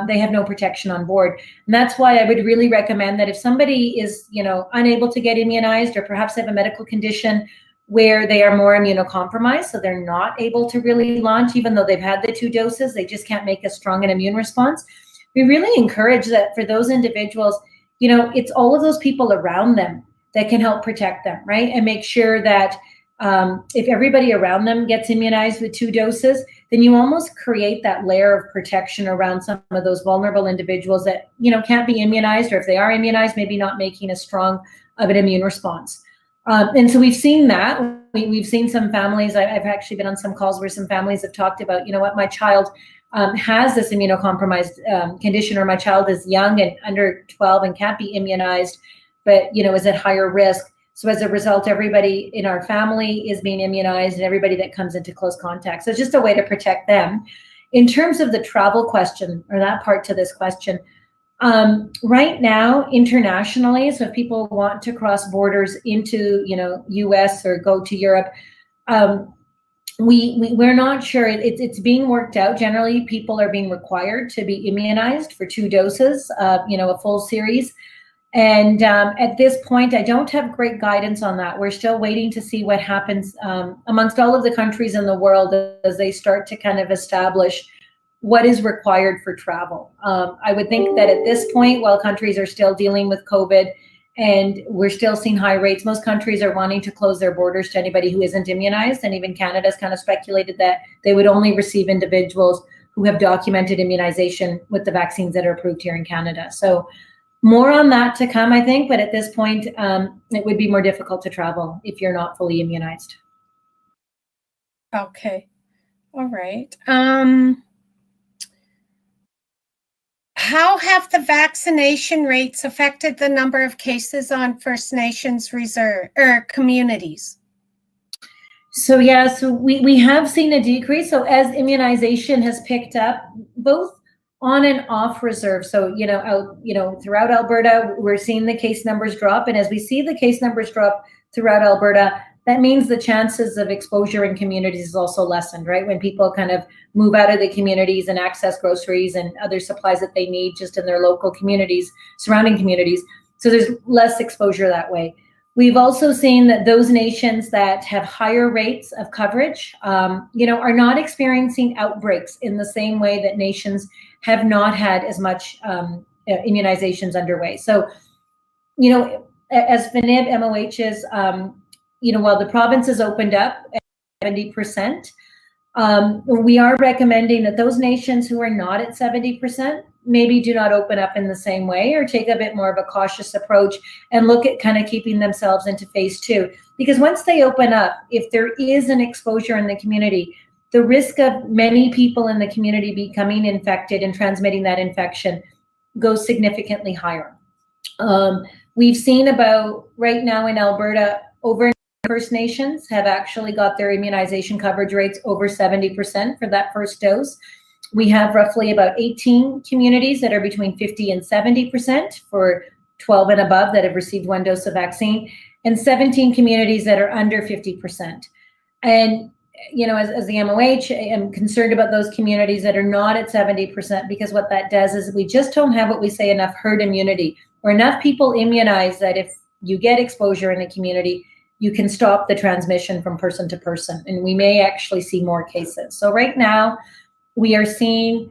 they have no protection on board. And that's why I would really recommend that if somebody is, unable to get immunized, or perhaps have a medical condition where they are more immunocompromised, so they're not able to really launch, even though they've had the 2 doses, they just can't make as strong an immune response. We really encourage that for those individuals, it's all of those people around them that can help protect them, right? And make sure that if everybody around them gets immunized with 2 doses, then you almost create that layer of protection around some of those vulnerable individuals that, can't be immunized, or if they are immunized, maybe not making as strong of an immune response. And so we've seen that. We've seen some families, I've actually been on some calls where some families have talked about, my child has this immunocompromised condition, or my child is young and under 12 and can't be immunized, but, is at higher risk. So as a result, everybody in our family is being immunized, and everybody that comes into close contact. So it's just a way to protect them. In terms of the travel question, or that part to this question, right now, internationally, so if people want to cross borders into, US or go to Europe, we're not sure. It's being worked out. Generally, people are being required to be immunized for 2 doses, a full series. And at this point, I don't have great guidance on that. We're still waiting to see what happens amongst all of the countries in the world as they start to kind of establish what is required for travel. I would think that at this point, while countries are still dealing with COVID and we're still seeing high rates, most countries are wanting to close their borders to anybody who isn't immunized. And even Canada's kind of speculated that they would only receive individuals who have documented immunization with the vaccines that are approved here in Canada. So more on that to come, I think. But at this point, it would be more difficult to travel if you're not fully immunized. Okay. All right. How have the vaccination rates affected the number of cases on First Nations reserve or communities? So we have seen a decrease. So as immunization has picked up, both on and off reserve. So throughout Alberta, we're seeing the case numbers drop, and as we see the case numbers drop throughout Alberta, that means the chances of exposure in communities is also lessened, right? When people kind of move out of the communities and access groceries and other supplies that they need just in their local communities, surrounding communities. So there's less exposure that way. We've also seen that those nations that have higher rates of coverage, are not experiencing outbreaks in the same way that nations have not had as much immunizations underway. So, as FNIB MOHs, while the provinces opened up at 70%, we are recommending that those nations who are not at 70% maybe do not open up in the same way, or take a bit more of a cautious approach and look at kind of keeping themselves into phase 2. Because once they open up, if there is an exposure in the community, the risk of many people in the community becoming infected and transmitting that infection goes significantly higher. We've seen about right now in Alberta, over First Nations have actually got their immunization coverage rates over 70% for that first dose. We have roughly about 18 communities that are between 50 and 70% for 12 and above that have received one dose of vaccine, and 17 communities that are under 50%. And, as the MOH, I'm concerned about those communities that are not at 70%, because what that does is we just don't have what we say enough herd immunity, or enough people immunized that if you get exposure in the community, you can stop the transmission from person to person, and we may actually see more cases. So right now, we are seeing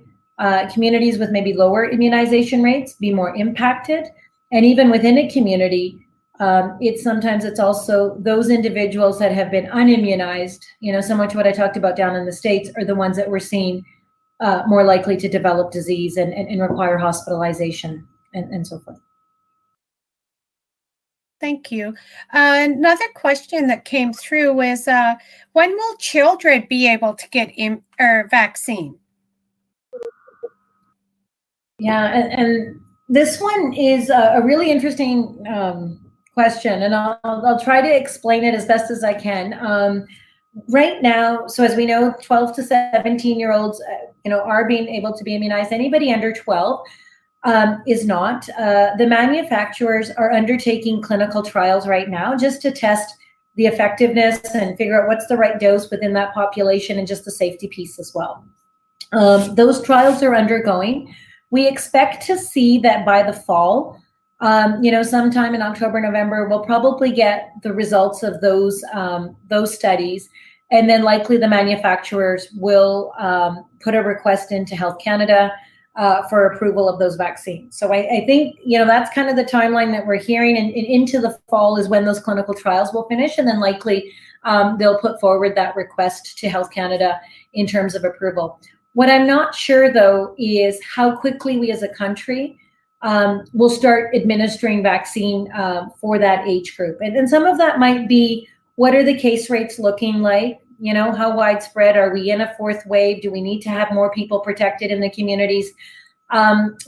communities with maybe lower immunization rates be more impacted. And even within a community, it's also those individuals that have been unimmunized, similar to what I talked about down in the States, are the ones that we're seeing more likely to develop disease and require hospitalization and so forth. Thank you. Another question that came through is, when will children be able to get vaccine? Yeah, and this one is a really interesting question, and I'll try to explain it as best as I can. Right now, so as we know, 12 to 17-year-olds, are being able to be immunized. Anybody under 12 is not. The manufacturers are undertaking clinical trials right now just to test the effectiveness and figure out what's the right dose within that population, and just the safety piece as well. Those trials are undergoing. We expect to see that by the fall, sometime in October, November, we'll probably get the results of those studies. And then likely the manufacturers will put a request into Health Canada for approval of those vaccines. So I think, that's kind of the timeline that we're hearing, and into the fall is when those clinical trials will finish. And then likely they'll put forward that request to Health Canada in terms of approval. What I'm not sure, though, is how quickly we as a country will start administering vaccine for that age group. And some of that might be, what are the case rates looking like? How widespread are we in a fourth wave? Do we need to have more people protected in the communities?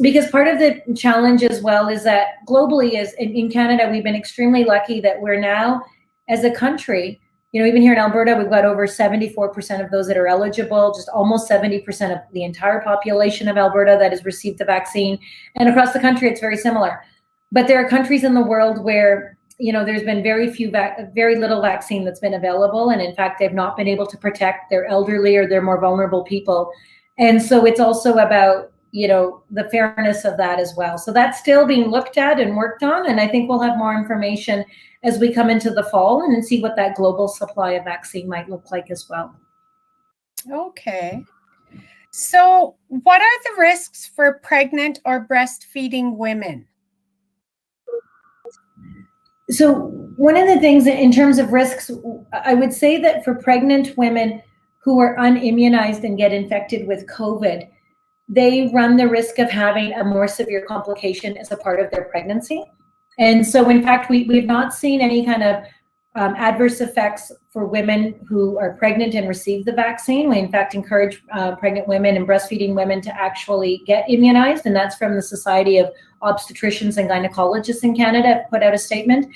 Because part of the challenge as well is that globally, in Canada, we've been extremely lucky that we're now, as a country, even here in Alberta, we've got over 74% of those that are eligible, just almost 70% of the entire population of Alberta that has received the vaccine. And across the country, it's very similar. But there are countries in the world where, there's been very little vaccine that's been available. And in fact, they've not been able to protect their elderly or their more vulnerable people. And so it's also about, the fairness of that as well. So that's still being looked at and worked on. And I think we'll have more information as we come into the fall and see what that global supply of vaccine might look like as well. Okay. So what are the risks for pregnant or breastfeeding women? So one of the things in terms of risks, I would say that for pregnant women who are unimmunized and get infected with COVID, they run the risk of having a more severe complication as a part of their pregnancy. And so, in fact, we've not seen any kind of adverse effects for women who are pregnant and receive the vaccine. We, in fact, encourage pregnant women and breastfeeding women to actually get immunized. And that's from the Society of Obstetricians and Gynecologists in Canada, put out a statement.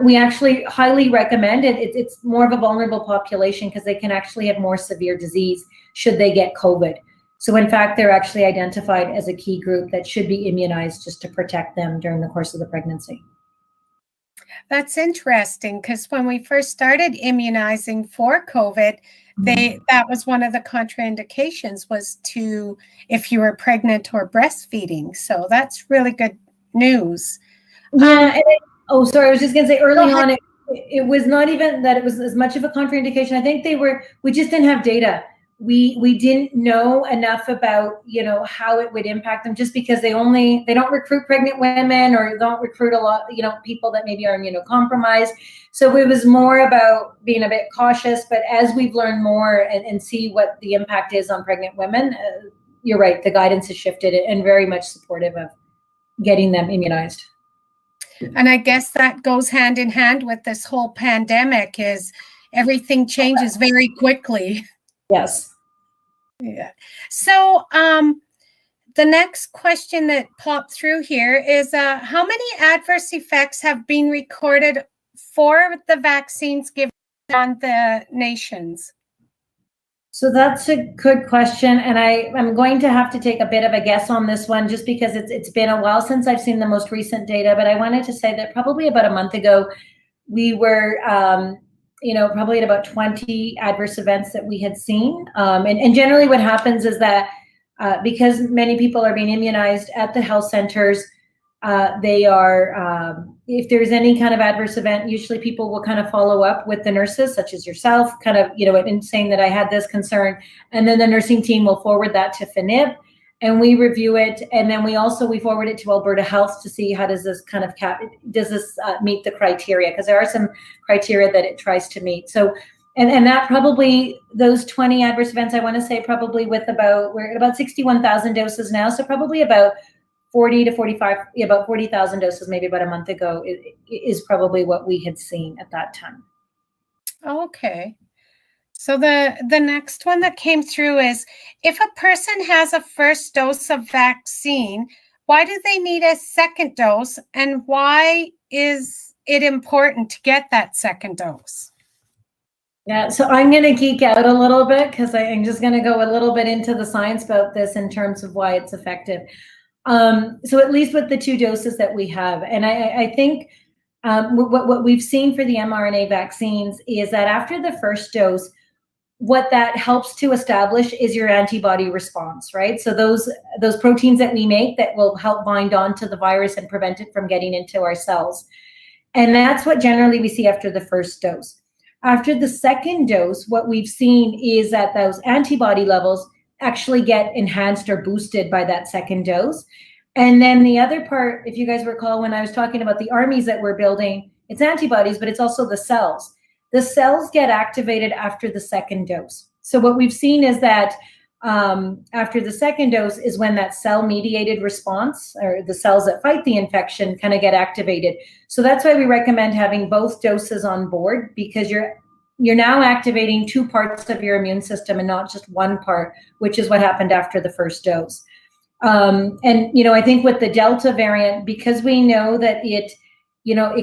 We actually highly recommend it. It's more of a vulnerable population because they can actually have more severe disease should they get COVID. So in fact, they're actually identified as a key group that should be immunized just to protect them during the course of the pregnancy. That's interesting, because when we first started immunizing for COVID, that was one of the contraindications, was to if you were pregnant or breastfeeding. So that's really good news. Yeah, Oh, sorry. I was just going to say Go early ahead. on, it was not even that it was as much of a contraindication. I think we just didn't have data. We didn't know enough about, how it would impact them, just because they don't recruit pregnant women, or don't recruit a lot, people that maybe are immunocompromised. So it was more about being a bit cautious. But as we've learned more and see what the impact is on pregnant women, you're right, the guidance has shifted and very much supportive of getting them immunized. And I guess that goes hand in hand with this whole pandemic, is everything changes very quickly. Yes. Yeah. So the next question that popped through here is how many adverse effects have been recorded for the vaccines given on the nations? So that's a good question, and I'm going to have to take a bit of a guess on this one, just because it's been a while since I've seen the most recent data. But I wanted to say that probably about a month ago, we were, probably at about 20 adverse events that we had seen. And generally what happens is that because many people are being immunized at the health centers, they are, if there's any kind of adverse event, usually people will kind of follow up with the nurses, such as yourself, kind of, and saying that I had this concern. And then the nursing team will forward that to FNIP, and we review it. And then we forward it to Alberta Health to see how does this kind of meet the criteria, because there are some criteria that it tries to meet. So, and that probably, those 20 adverse events, I want to say probably we're at about 61,000 doses now. So probably about 40 to 45, about 40,000 doses, maybe about a month ago, is probably what we had seen at that time. Okay. So the next one that came through is, if a person has a first dose of vaccine, why do they need a second dose, and why is it important to get that second dose? Yeah, so I'm going to geek out a little bit, because I'm just going to go a little bit into the science about this in terms of why it's effective. So at least with the 2 doses that we have, and I think what we've seen for the mRNA vaccines is that after the first dose, what that helps to establish is your antibody response, right? So those proteins that we make that will help bind on to the virus and prevent it from getting into our cells. And that's what generally we see after the first dose. After the second dose, what we've seen is that those antibody levels actually get enhanced or boosted by that second dose. And then the other part, if you guys recall, when I was talking about the armies that we're building, it's antibodies, but it's also the cells. The cells get activated after the second dose. So what we've seen is that after the second dose is when that cell-mediated response, or the cells that fight the infection, kind of get activated. So that's why we recommend having both doses on board, because you're now activating 2 parts of your immune system and not just one part, which is what happened after the first dose. And I think with the Delta variant, because we know that it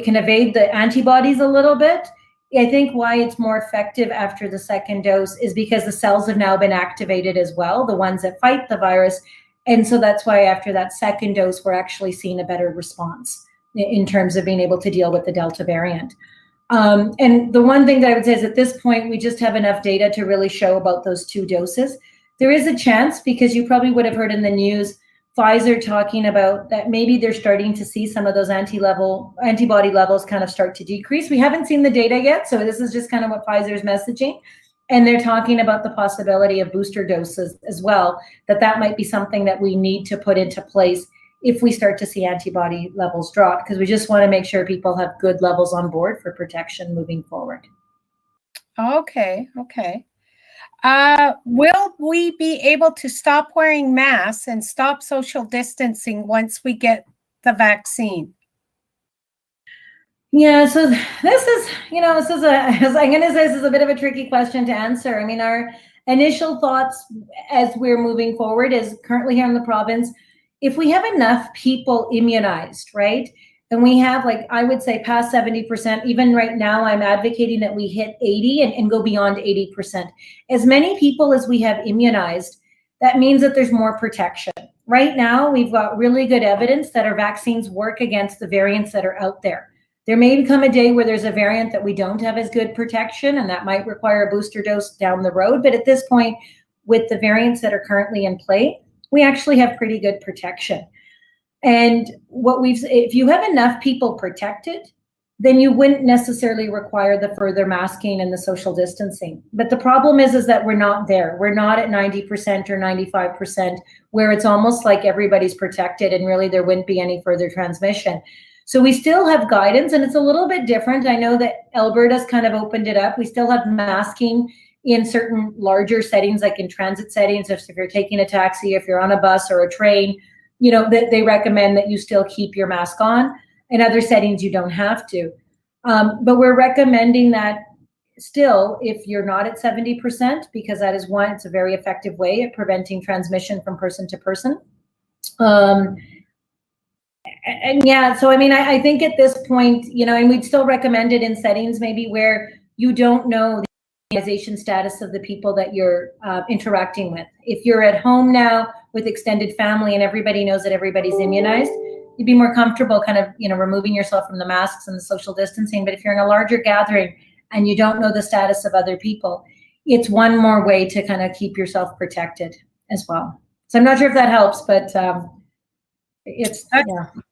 can evade the antibodies a little bit, I think why it's more effective after the second dose is because the cells have now been activated as well, the ones that fight the virus. And so that's why after that second dose, we're actually seeing a better response in terms of being able to deal with the Delta variant. And the one thing that I would say is, at this point, we just have enough data to really show about those 2 doses. There is a chance, because you probably would have heard in the news, Pfizer talking about that maybe they're starting to see some of those antibody levels kind of start to decrease. We haven't seen the data yet, so this is just kind of what Pfizer's messaging. And they're talking about the possibility of booster doses as well, that might be something that we need to put into place if we start to see antibody levels drop, because we just want to make sure people have good levels on board for protection moving forward. Okay. Will we be able to stop wearing masks and stop social distancing once we get the vaccine? Yeah, so this is, I'm going to say this is a bit of a tricky question to answer. I mean, our initial thoughts as we're moving forward is, currently here in the province, if we have enough people immunized, right? And we have, I would say, past 70%. Even right now, I'm advocating that we hit 80 and go beyond 80%. As many people as we have immunized, that means that there's more protection. Right now, we've got really good evidence that our vaccines work against the variants that are out there. There may become a day where there's a variant that we don't have as good protection, and that might require a booster dose down the road. But at this point, with the variants that are currently in play, we actually have pretty good protection. And if you have enough people protected, then you wouldn't necessarily require the further masking and the social distancing. But the problem is that we're not there. We're not at 90% or 95% where it's almost like everybody's protected and really there wouldn't be any further transmission. So we still have guidance, and it's a little bit different. I know that Alberta's kind of opened it up. We still have masking in certain larger settings, like in transit settings. If you're taking a taxi, if you're on a bus or a train, you know, that they recommend that you still keep your mask on. In other settings, you don't have to. But we're recommending that still, if you're not at 70%, because that is one, it's a very effective way at preventing transmission from person to person. And yeah, so I mean, I think at this point, you know, and we'd still recommend it in settings maybe where you don't know the immunization status of the people that you're interacting with. If you're at home now with extended family and everybody knows that everybody's immunized, you'd be more comfortable kind of, you know, removing yourself from the masks and the social distancing. But if you're in a larger gathering and you don't know the status of other people, it's one more way to kind of keep yourself protected as well. So I'm not sure if that helps, but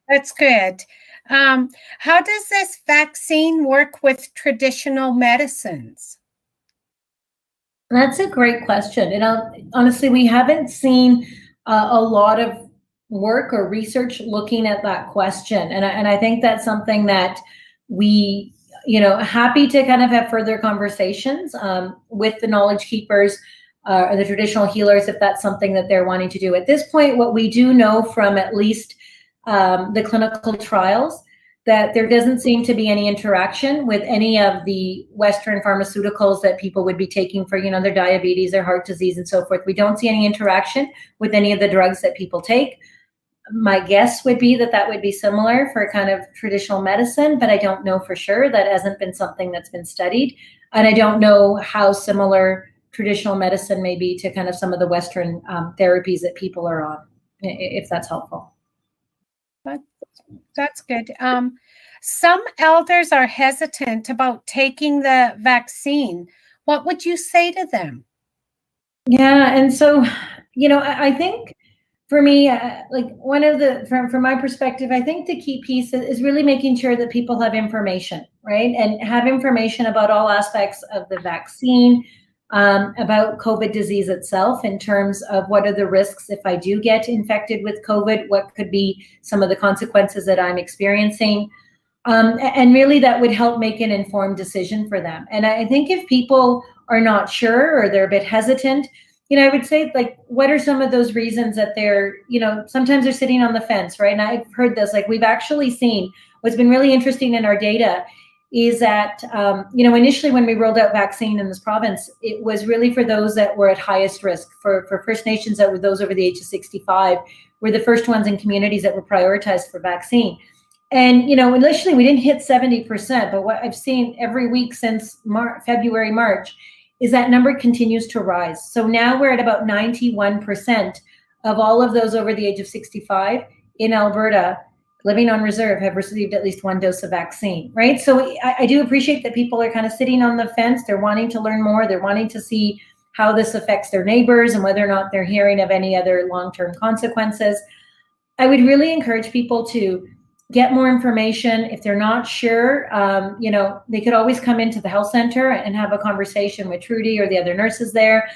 that's good. How does this vaccine work with traditional medicines? That's a great question. And honestly, we haven't seen a lot of work or research looking at that question. And I think that's something that we, you know, happy to kind of have further conversations with the knowledge keepers or the traditional healers, if that's something that they're wanting to do. At this point, what we do know from at least the clinical trials, that there doesn't seem to be any interaction with any of the Western pharmaceuticals that people would be taking for, you know, their diabetes, their heart disease, and so forth. We don't see any interaction with any of the drugs that people take. My guess would be that that would be similar for kind of traditional medicine, but I don't know for sure. That hasn't been something that's been studied. And I don't know how similar traditional medicine may be to kind of some of the Western therapies that people are on, if that's helpful. That's good. Some elders are hesitant about taking the vaccine. What would you say to them? Yeah, and so, you know, I think for me, like one of the, from my perspective, I think the key piece is really making sure that people have information, right? And have information about all aspects of the vaccine, about COVID disease itself, in terms of what are the risks if I do get infected with COVID, what could be some of the consequences that I'm experiencing. And really that would help make an informed decision for them. And I think if people are not sure or they're a bit hesitant, you know, I would say, like, what are some of those reasons that they're, you know, sometimes they're sitting on the fence, right? And I've heard this, like, we've actually seen what's been really interesting in our data is that, you know, initially when we rolled out vaccine in this province, it was really for those that were at highest risk. For First Nations, that were those over the age of 65, were the first ones in communities that were prioritized for vaccine. And, you know, initially we didn't hit 70%, but what I've seen every week since February, March, is that number continues to rise. So now we're at about 91% of all of those over the age of 65 in Alberta living on reserve have received at least one dose of vaccine, right? So I do appreciate that people are kind of sitting on the fence. They're wanting to learn more. They're wanting to see how this affects their neighbors and whether or not they're hearing of any other long-term consequences. I would really encourage people to get more information. If they're not sure, you know, they could always come into the health center and have a conversation with Trudy or the other nurses there.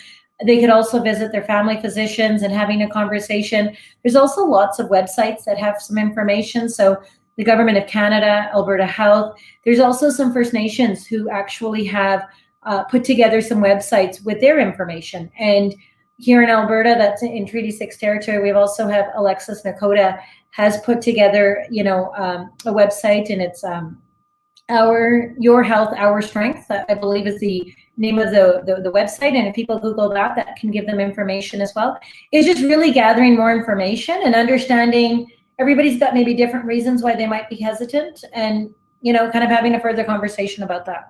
They could also visit their family physicians and having a conversation. There's also lots of websites that have some information. So the Government of Canada, Alberta Health, there's also some First Nations who actually have put together some websites with their information. And here in Alberta, that's in Treaty 6 territory, we also have Alexis Nakota has put together, you know, a website, and it's Your Health, Our Strength, I believe is the name of the website. And if people Google that, that can give them information as well. It's just really gathering more information and understanding everybody's got maybe different reasons why they might be hesitant, and, you know, kind of having a further conversation about that.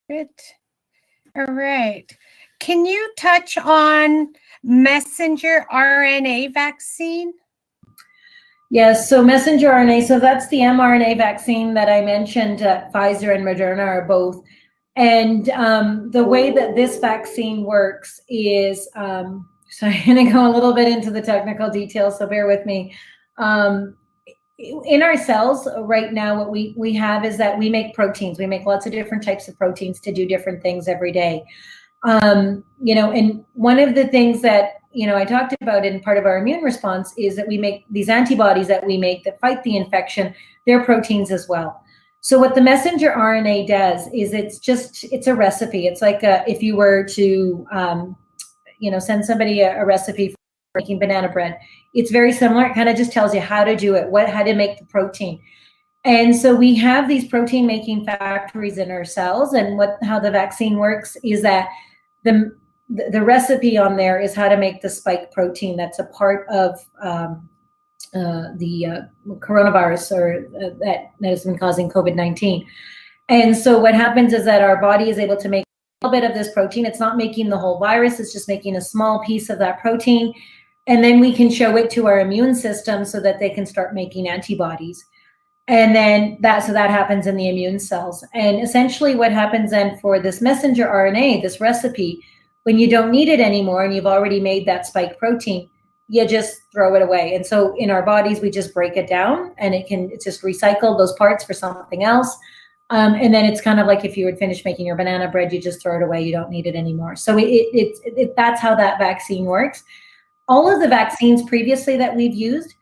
Good. All right. Can you touch on messenger RNA vaccine? Yes, so messenger RNA, so that's the mRNA vaccine that I mentioned. Pfizer and Moderna are both. And the way that this vaccine works is, so I'm going to go a little bit into the technical details, so bear with me. in our cells right now, what we have is that we make proteins. We make lots of different types of proteins to do different things every day. And one of the things that, I talked about in part of our immune response is that we make these antibodies that we make that fight the infection. They're proteins as well. So what the messenger RNA does is it's a recipe. It's like if you were to, send somebody a recipe for making banana bread. It's very similar. It kind of just tells you how to do it, how to make the protein. And so we have these protein making factories in our cells, and how the vaccine works is that the recipe on there is how to make the spike protein that's a part of the coronavirus that has been causing COVID-19. And so what happens is that our body is able to make a little bit of this protein. It's not making the whole virus, it's just making a small piece of that protein. And then we can show it to our immune system so that they can start making antibodies. And then that happens in the immune cells. And essentially what happens then for this messenger RNA, this recipe, when you don't need it anymore and you've already made that spike protein, you just throw it away. And so in our bodies, we just break it down and it's just recycle those parts for something else. And then it's kind of like if you had finished making your banana bread, you just throw it away. You don't need it anymore. So that's how that vaccine works. All of the vaccines previously that we've used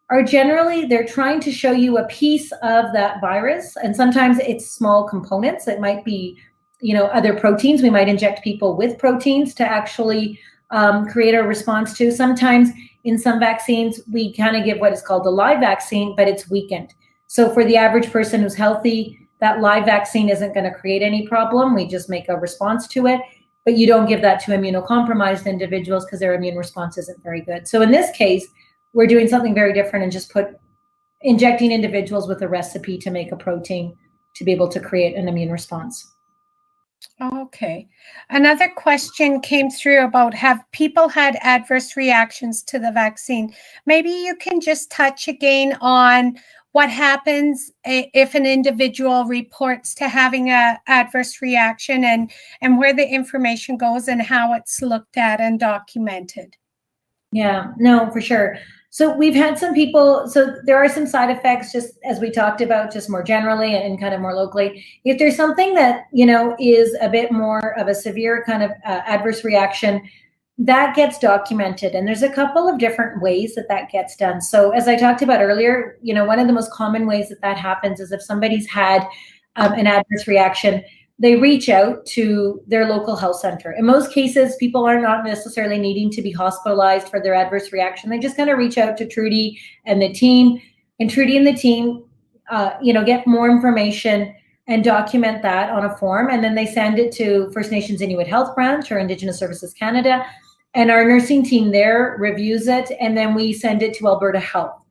are generally, they're trying to show you a piece of that virus. And sometimes it's small components. It might be, other proteins. We might inject people with proteins to actually create a response to. Sometimes in some vaccines, we kind of give what is called a live vaccine, but it's weakened. So for the average person who's healthy, that live vaccine isn't going to create any problem. We just make a response to it. But you don't give that to immunocompromised individuals because their immune response isn't very good. So in this case, we're doing something very different and just injecting individuals with a recipe to make a protein to be able to create an immune response. Okay. Another question came through about, have people had adverse reactions to the vaccine? Maybe you can just touch again on what happens if an individual reports to having an adverse reaction and where the information goes and how it's looked at and documented. Yeah, no, for sure. So we've had some people, so there are some side effects, just as we talked about, just more generally and kind of more locally. If there's something that, is a bit more of a severe kind of adverse reaction, that gets documented. And there's a couple of different ways that gets done. So as I talked about earlier, one of the most common ways that happens is if somebody's had an adverse reaction, they reach out to their local health center. In most cases, people are not necessarily needing to be hospitalized for their adverse reaction. They just kind of reach out to Trudy and the team, and Trudy and the team, get more information and document that on a form. And then they send it to First Nations Inuit Health Branch or Indigenous Services Canada. And our nursing team there reviews it, and then we send it to Alberta Health.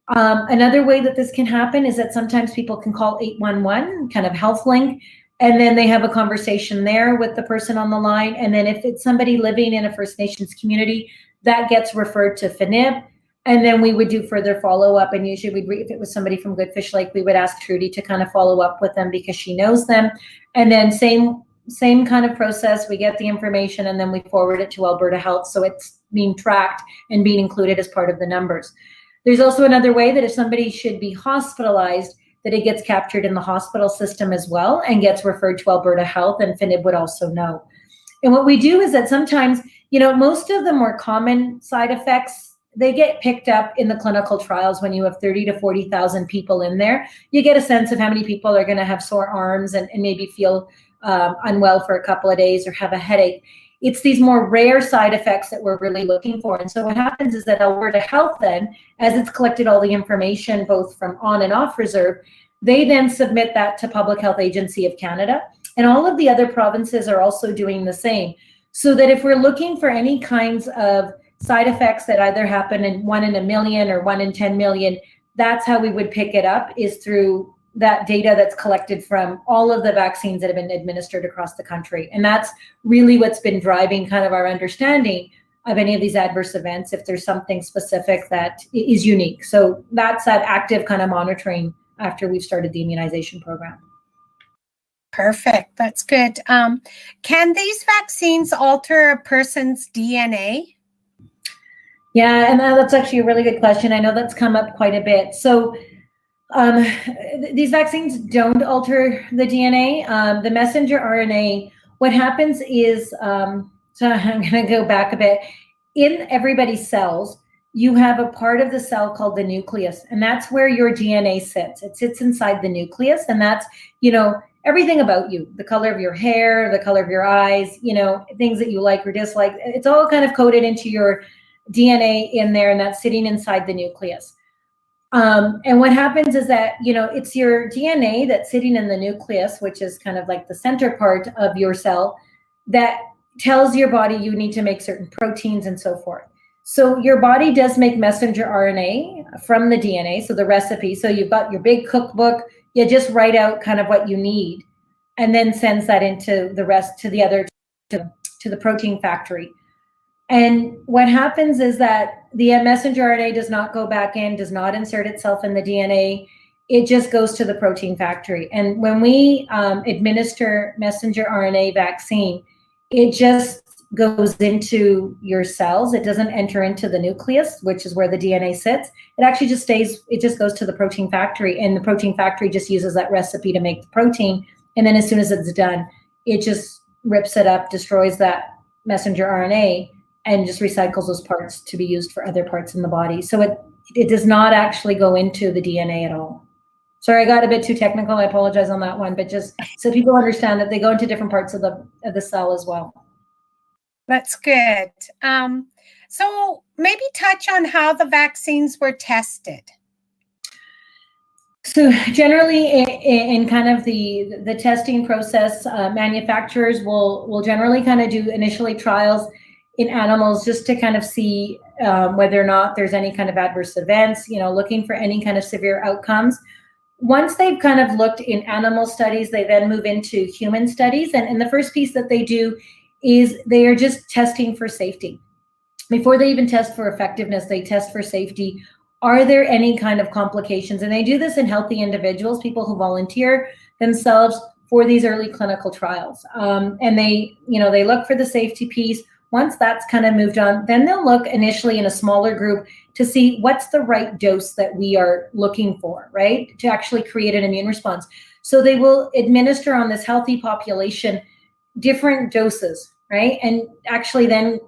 Another way that this can happen is that sometimes people can call 811, kind of health link, and then they have a conversation there with the person on the line. And then if it's somebody living in a First Nations community, that gets referred to FNIB. And then we would do further follow-up. And usually if it was somebody from Good Fish Lake, we would ask Trudy to kind of follow up with them because she knows them. And then same kind of process. We get the information and then we forward it to Alberta Health. So it's being tracked and being included as part of the numbers. There's also another way that if somebody should be hospitalized, that it gets captured in the hospital system as well and gets referred to Alberta Health, and FNIB would also know. And what we do is that sometimes, most of the more common side effects, they get picked up in the clinical trials when you have 30 to 40,000 people in there. You get a sense of how many people are going to have sore arms and maybe feel unwell for a couple of days or have a headache. It's these more rare side effects that we're really looking for. And so what happens is that Alberta Health then, as it's collected all the information, both from on and off reserve, they then submit that to Public Health Agency of Canada. And all of the other provinces are also doing the same. So that if we're looking for any kinds of side effects that either happen in 1 in a million or 1 in 10 million, that's how we would pick it up, is through that data that's collected from all of the vaccines that have been administered across the country. And that's really what's been driving kind of our understanding of any of these adverse events, if there's something specific that is unique. So that's that active kind of monitoring after we've started the immunization program. Perfect. That's good. Can these vaccines alter a person's DNA? Yeah, and that's actually a really good question. I know that's come up quite a bit. So these vaccines don't alter the DNA. The messenger RNA, what happens is, so I'm going to go back a bit. In everybody's cells, you have a part of the cell called the nucleus, and that's where your DNA sits. It sits inside the nucleus, and that's, everything about you, the color of your hair, the color of your eyes, things that you like or dislike. It's all kind of coded into your DNA in there, and that's sitting inside the nucleus. And what happens is that, it's your DNA that's sitting in the nucleus, which is kind of like the center part of your cell, that tells your body you need to make certain proteins and so forth. So your body does make messenger RNA from the DNA, so the recipe. So you've got your big cookbook, you just write out kind of what you need, and then sends that into the rest to the protein factory. And what happens is that the messenger RNA does not go back in, does not insert itself in the DNA. It just goes to the protein factory. And when we administer messenger RNA vaccine, it just goes into your cells. It doesn't enter into the nucleus, which is where the DNA sits. It actually just stays, it just goes to the protein factory, and the protein factory just uses that recipe to make the protein. And then as soon as it's done, it just rips it up, destroys that messenger RNA, and just recycles those parts to be used for other parts in the body. So it does not actually go into the DNA at all. Sorry, I got a bit too technical. I apologize on that one, but just so people understand that they go into different parts of the cell as well. That's good. So maybe touch on how the vaccines were tested. So generally in kind of the testing process, manufacturers will generally kind of do initially trials in animals just to kind of see whether or not there's any kind of adverse events, looking for any kind of severe outcomes. Once they've kind of looked in animal studies, they then move into human studies. And the first piece that they do is they are just testing for safety. Before they even test for effectiveness, they test for safety. Are there any kind of complications? And they do this in healthy individuals, people who volunteer themselves for these early clinical trials. And they look for the safety piece. Once that's kind of moved on, then they'll look initially in a smaller group to see what's the right dose that we are looking for, right? To actually create an immune response. So they will administer on this healthy population different doses, right? And actually then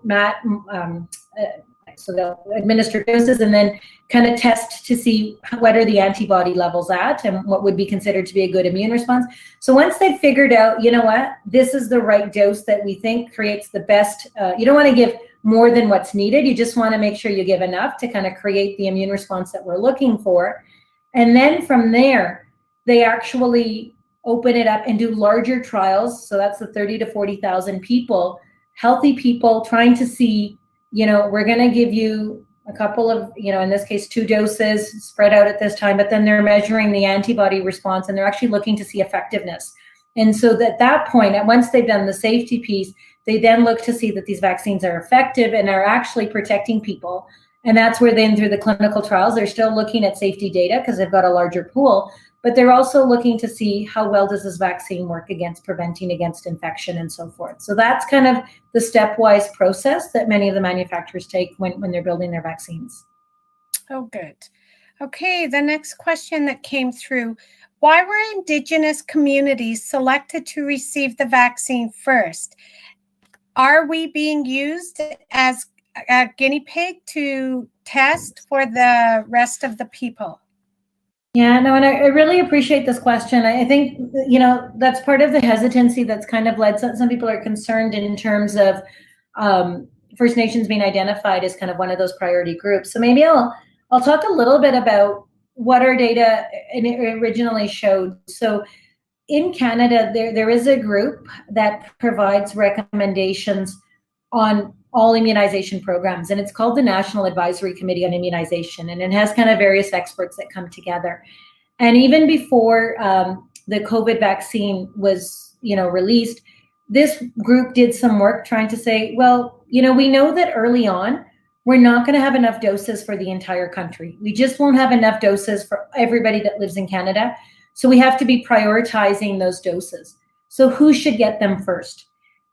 so they'll administer doses and then kind of test to see what are the antibody levels at and what would be considered to be a good immune response. So once they've figured out, this is the right dose that we think creates the best, you don't want to give more than what's needed. You just want to make sure you give enough to kind of create the immune response that we're looking for. And then from there, they actually open it up and do larger trials. So that's the 30 to 40,000 people, healthy people, trying to see, we're going to give you a couple of, in this case, 2 doses spread out at this time, but then they're measuring the antibody response and they're actually looking to see effectiveness. And so at that point, once they've done the safety piece, they then look to see that these vaccines are effective and are actually protecting people. And that's where then through the clinical trials, they're still looking at safety data because they've got a larger pool, but they're also looking to see how well does this vaccine work against preventing against infection and so forth. So that's kind of the stepwise process that many of the manufacturers take when they're building their vaccines. Oh, good. Okay, the next question that came through, why were Indigenous communities selected to receive the vaccine first? Are we being used as a guinea pig to test for the rest of the people? Yeah, no, and I really appreciate this question. I think, that's part of the hesitancy that's kind of led some people are concerned in terms of First Nations being identified as kind of one of those priority groups. So maybe I'll talk a little bit about what our data originally showed. So in Canada, there is a group that provides recommendations on all immunization programs, and it's called the National Advisory Committee on Immunization, and it has kind of various experts that come together. And even before the COVID vaccine was, released, this group did some work trying to say, well, we know that early on, we're not going to have enough doses for the entire country. We just won't have enough doses for everybody that lives in Canada. So we have to be prioritizing those doses. So who should get them first?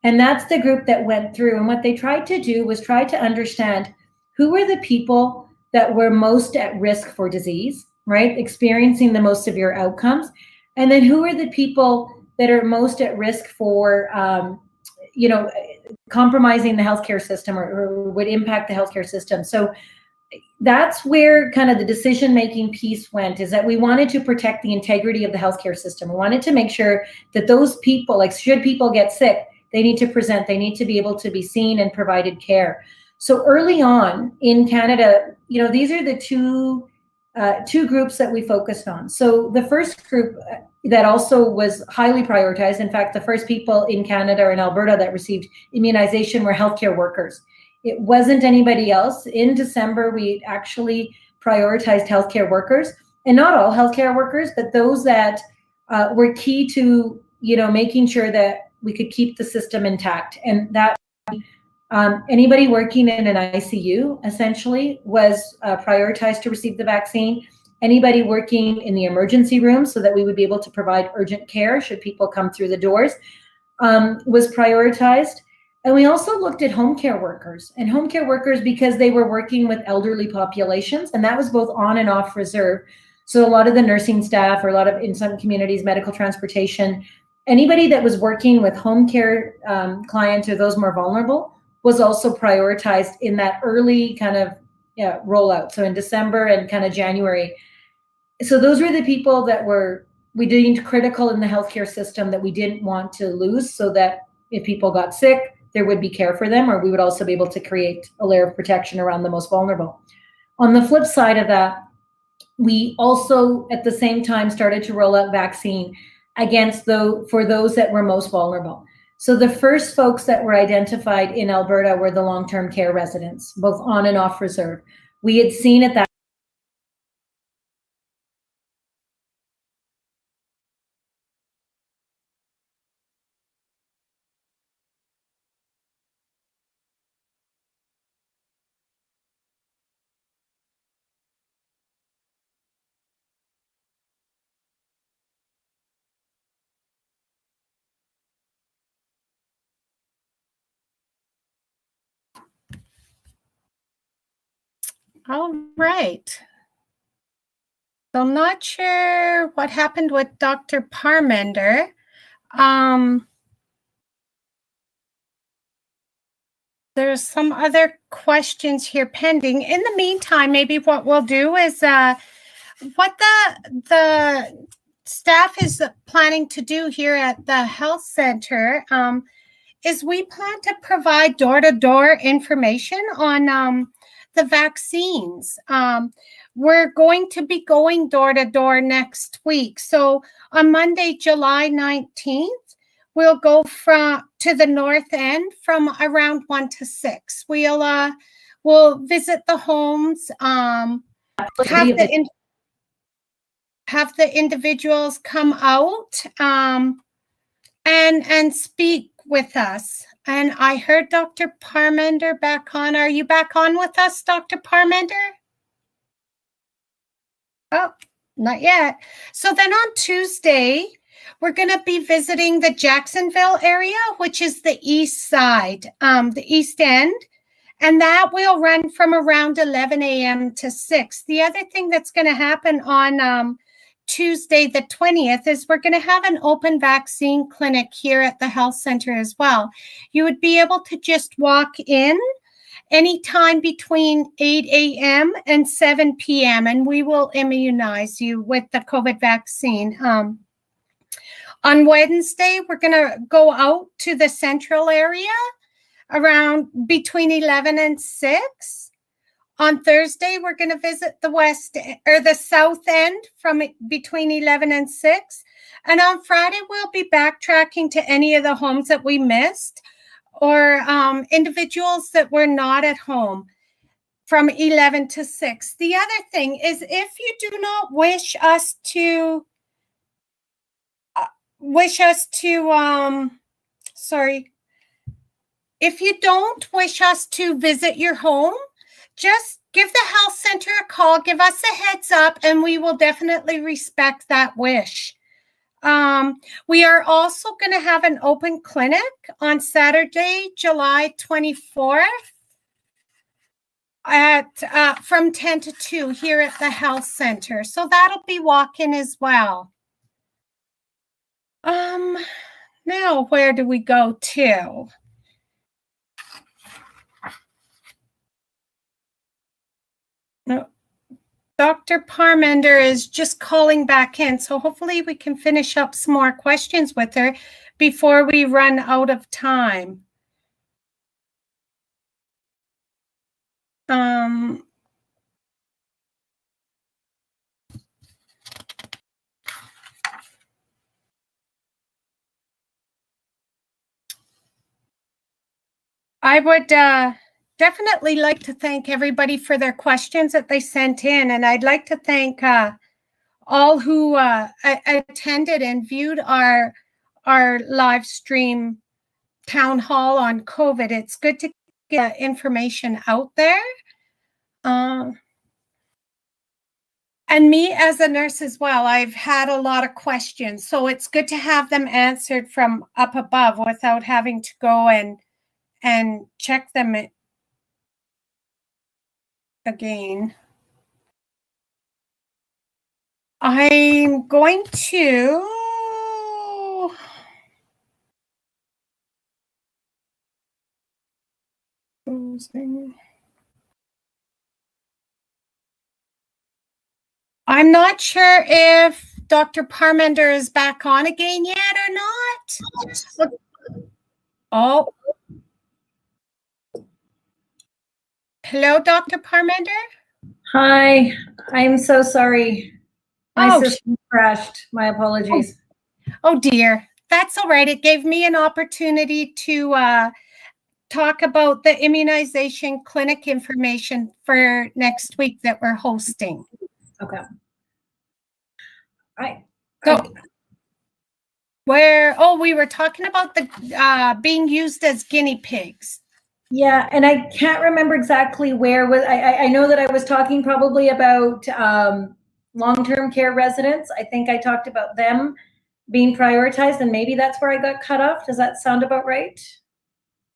And that's the group that went through. And what they tried to do was try to understand who were the people that were most at risk for disease, right? Experiencing the most severe outcomes. And then who are the people that are most at risk for, compromising the healthcare system or would impact the healthcare system. So that's where kind of the decision-making piece went, is that we wanted to protect the integrity of the healthcare system. We wanted to make sure that those people, like, should people get sick, they need to present, they need to be able to be seen and provided care. So early on in Canada, these are the two groups that we focused on. So the first group that also was highly prioritized, in fact, the first people in Canada or in Alberta that received immunization were healthcare workers. It wasn't anybody else. In December, we actually prioritized healthcare workers, and not all healthcare workers, but those that were key to, making sure that we could keep the system intact. And that anybody working in an ICU essentially was prioritized to receive the vaccine. Anybody working in the emergency room, so that we would be able to provide urgent care should people come through the doors, was prioritized. And we also looked at home care workers, because they were working with elderly populations, and that was both on and off reserve. So a lot of the nursing staff, or in some communities, medical transportation, anybody that was working with home care clients or those more vulnerable was also prioritized in that early kind of rollout. So in December and kind of January. So those were the people that we deemed critical in the healthcare system that we didn't want to lose, so that if people got sick, there would be care for them, or we would also be able to create a layer of protection around the most vulnerable. On the flip side of that, we also at the same time started to roll out vaccine for those that were most vulnerable. So the first folks that were identified in Alberta were the long-term care residents, both on and off reserve. We had seen at that All right. So I'm not sure what happened with Dr. Parmenter. There's some other questions here pending. In the meantime, maybe what we'll do is what the staff is planning to do here at the health center is we plan to provide door-to-door information on the vaccines. We're going to be going door-to-door next week. So on Monday, July 19th, we'll go to the north end from around 1 to 6. We'll visit the homes, have the individuals come out and speak with us. And I heard Dr. Parmenter back on. Are you back on with us, Dr. Parmenter? Oh, not yet. So then on Tuesday, we're going to be visiting the Jacksonville area, which is the east side, the east end. And that will run from around 11 a.m. to 6. The other thing that's going to happen on Tuesday, the 20th, is we're going to have an open vaccine clinic here at the health center as well. You would be able to just walk in anytime between 8 a.m. and 7 p.m. and we will immunize you with the COVID vaccine. On Wednesday, we're going to go out to the central area around between 11 and 6. On Thursday, we're going to visit the west or the south end from between 11 and 6. And on Friday, we'll be backtracking to any of the homes that we missed or individuals that were not at home from 11 to 6. The other thing is, if you do not wish us to if you don't wish us to visit your home, just give the health center a call, give us a heads up, and we will definitely respect that wish. We are also going to have an open clinic on Saturday, July 24th at from 10 to 2 here at the health center. So that'll be walk-in as well. Now where do we go to? No. Dr. Parmenter is just calling back in, so hopefully we can finish up some more questions with her before we run out of time. I would definitely like to thank everybody for their questions that they sent in, and I'd like to thank all who attended and viewed our live stream town hall on COVID. It's good to get information out there. And me as a nurse as well, I've had a lot of questions, so it's good to have them answered from up above without having to go and check them again. I'm going to I'm not sure if Dr. Parmenter is back on again yet or not. Oh. Hello, Dr. Parmenter? Hi, I'm so sorry. My system crashed. My apologies. Oh dear, that's all right. It gave me an opportunity to talk about the immunization clinic information for next week that we're hosting. Okay. We were talking about the being used as guinea pigs. Yeah, and I can't remember exactly where. I know that I was talking probably about long-term care residents. I think I talked about them being prioritized, and maybe that's where I got cut off. Does that sound about right?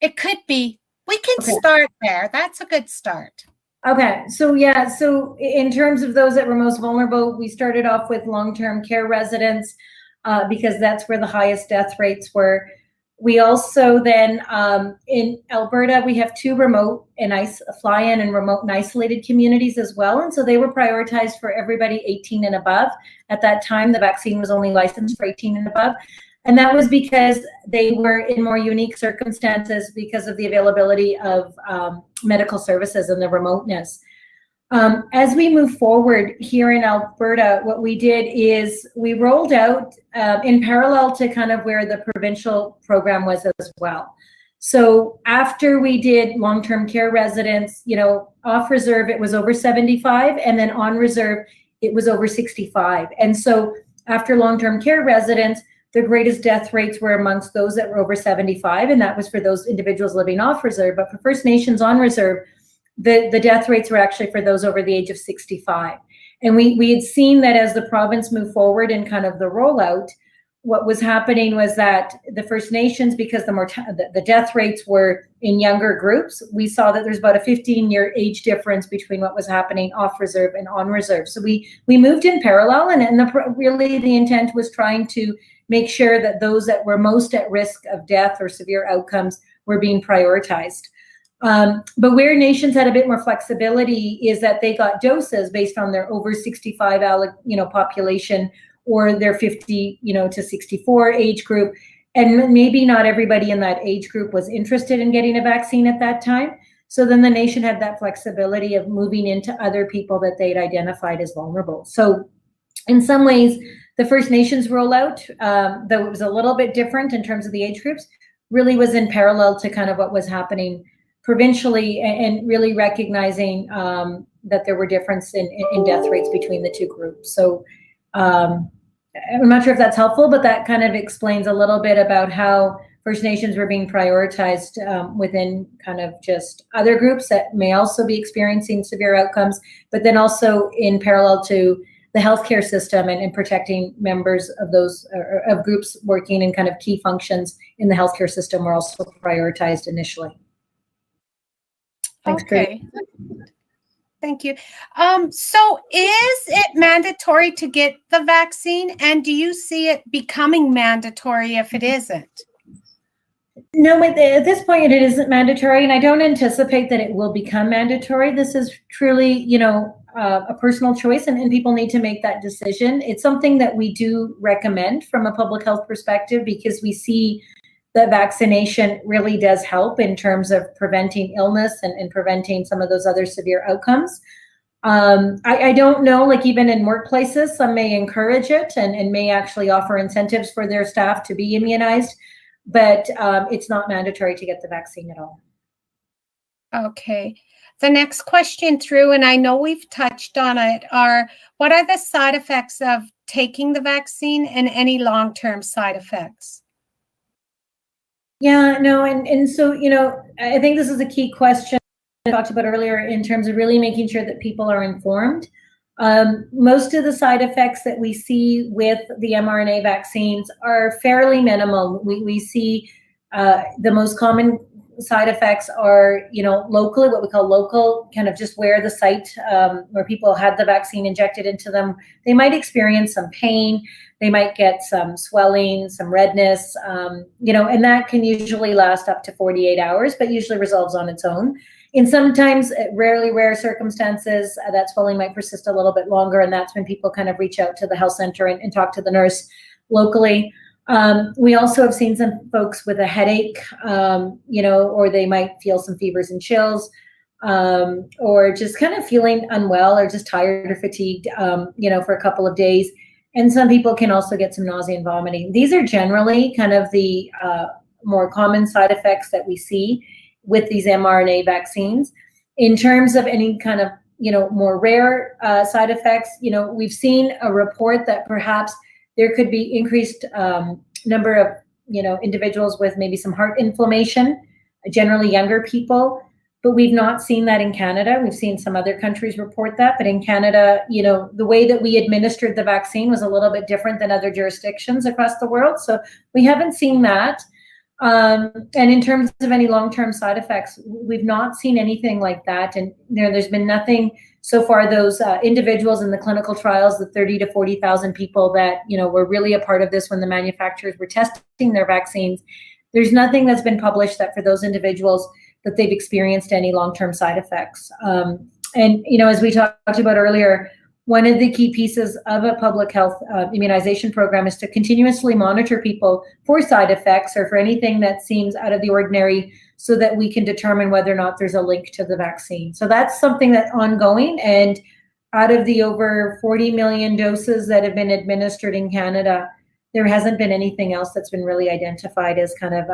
It could be. We can start there. That's a good start. Okay, so yeah, so in terms of those that were most vulnerable, we started off with long-term care residents because that's where the highest death rates were. We also then, in Alberta, we have 2 remote and fly-in and remote and isolated communities as well. And so they were prioritized for everybody 18 and above. At that time, the vaccine was only licensed for 18 and above. And that was because they were in more unique circumstances because of the availability of medical services and the remoteness. As we move forward here in Alberta, what we did is we rolled out in parallel to kind of where the provincial program was as well. So after we did long-term care residents, off reserve, it was over 75, and then on reserve, it was over 65. And so after long-term care residents, the greatest death rates were amongst those that were over 75, and that was for those individuals living off reserve. But for First Nations on reserve, the death rates were actually for those over the age of 65. And we had seen that as the province moved forward in kind of the rollout, what was happening was that the First Nations, because the death rates were in younger groups, we saw that there's about a 15-year age difference between what was happening off reserve and on reserve. So we moved in parallel, and really the intent was trying to make sure that those that were most at risk of death or severe outcomes were being prioritized. But where nations had a bit more flexibility is that they got doses based on their over 65 population or their 50 to 64 age group, and maybe not everybody in that age group was interested in getting a vaccine at that time. So then the nation had that flexibility of moving into other people that they'd identified as vulnerable. So in some ways, the First Nations rollout, though it was a little bit different in terms of the age groups, really was in parallel to kind of what was happening provincially, and really recognizing that there were differences in death rates between the 2 groups. So I'm not sure if that's helpful, but that kind of explains a little bit about how First Nations were being prioritized within kind of just other groups that may also be experiencing severe outcomes, but then also in parallel to the healthcare system and protecting members of those of groups working in kind of key functions in the healthcare system were also prioritized initially. Thanks, okay. Thank you. So is it mandatory to get the vaccine? And do you see it becoming mandatory if it isn't? No, at this point, it isn't mandatory, and I don't anticipate that it will become mandatory. This is truly, a personal choice, and people need to make that decision. It's something that we do recommend from a public health perspective because we see that vaccination really does help in terms of preventing illness and preventing some of those other severe outcomes. I don't know, like even in workplaces, some may encourage it and may actually offer incentives for their staff to be immunized, but it's not mandatory to get the vaccine at all. Okay. The next question through, and I know we've touched on it, are what are the side effects of taking the vaccine and any long-term side effects? Yeah, no, and so, I think this is a key question I talked about earlier in terms of really making sure that people are informed. Most of the side effects that we see with the mRNA vaccines are fairly minimal. We see the most common side effects are, locally, what we call local, kind of just where the site where people had the vaccine injected into them. They might experience some pain. They might get some swelling, some redness, and that can usually last up to 48 hours, but usually resolves on its own. In sometimes rarely rare circumstances, that swelling might persist a little bit longer, and that's when people kind of reach out to the health center and talk to the nurse locally. We also have seen some folks with a headache, or they might feel some fevers and chills, or just kind of feeling unwell or just tired or fatigued, for a couple of days. And some people can also get some nausea and vomiting. These are generally kind of the more common side effects that we see with these mRNA vaccines. In terms of any kind of, more rare side effects, we've seen a report that perhaps there could be increased number of, individuals with maybe some heart inflammation, generally younger people, but we've not seen that in Canada. We've seen some other countries report that, but in Canada, the way that we administered the vaccine was a little bit different than other jurisdictions across the world. So we haven't seen that. And in terms of any long-term side effects, we've not seen anything like that. And there's been nothing so far. Those individuals in the clinical trials, the 30 to 40,000 people that, were really a part of this when the manufacturers were testing their vaccines, there's nothing that's been published that for those individuals that they've experienced any long-term side effects. And, as we talked about earlier, one of the key pieces of a public health immunization program is to continuously monitor people for side effects or for anything that seems out of the ordinary so that we can determine whether or not there's a link to the vaccine. So that's something that's ongoing. And out of the over 40 million doses that have been administered in Canada, there hasn't been anything else that's been really identified as kind of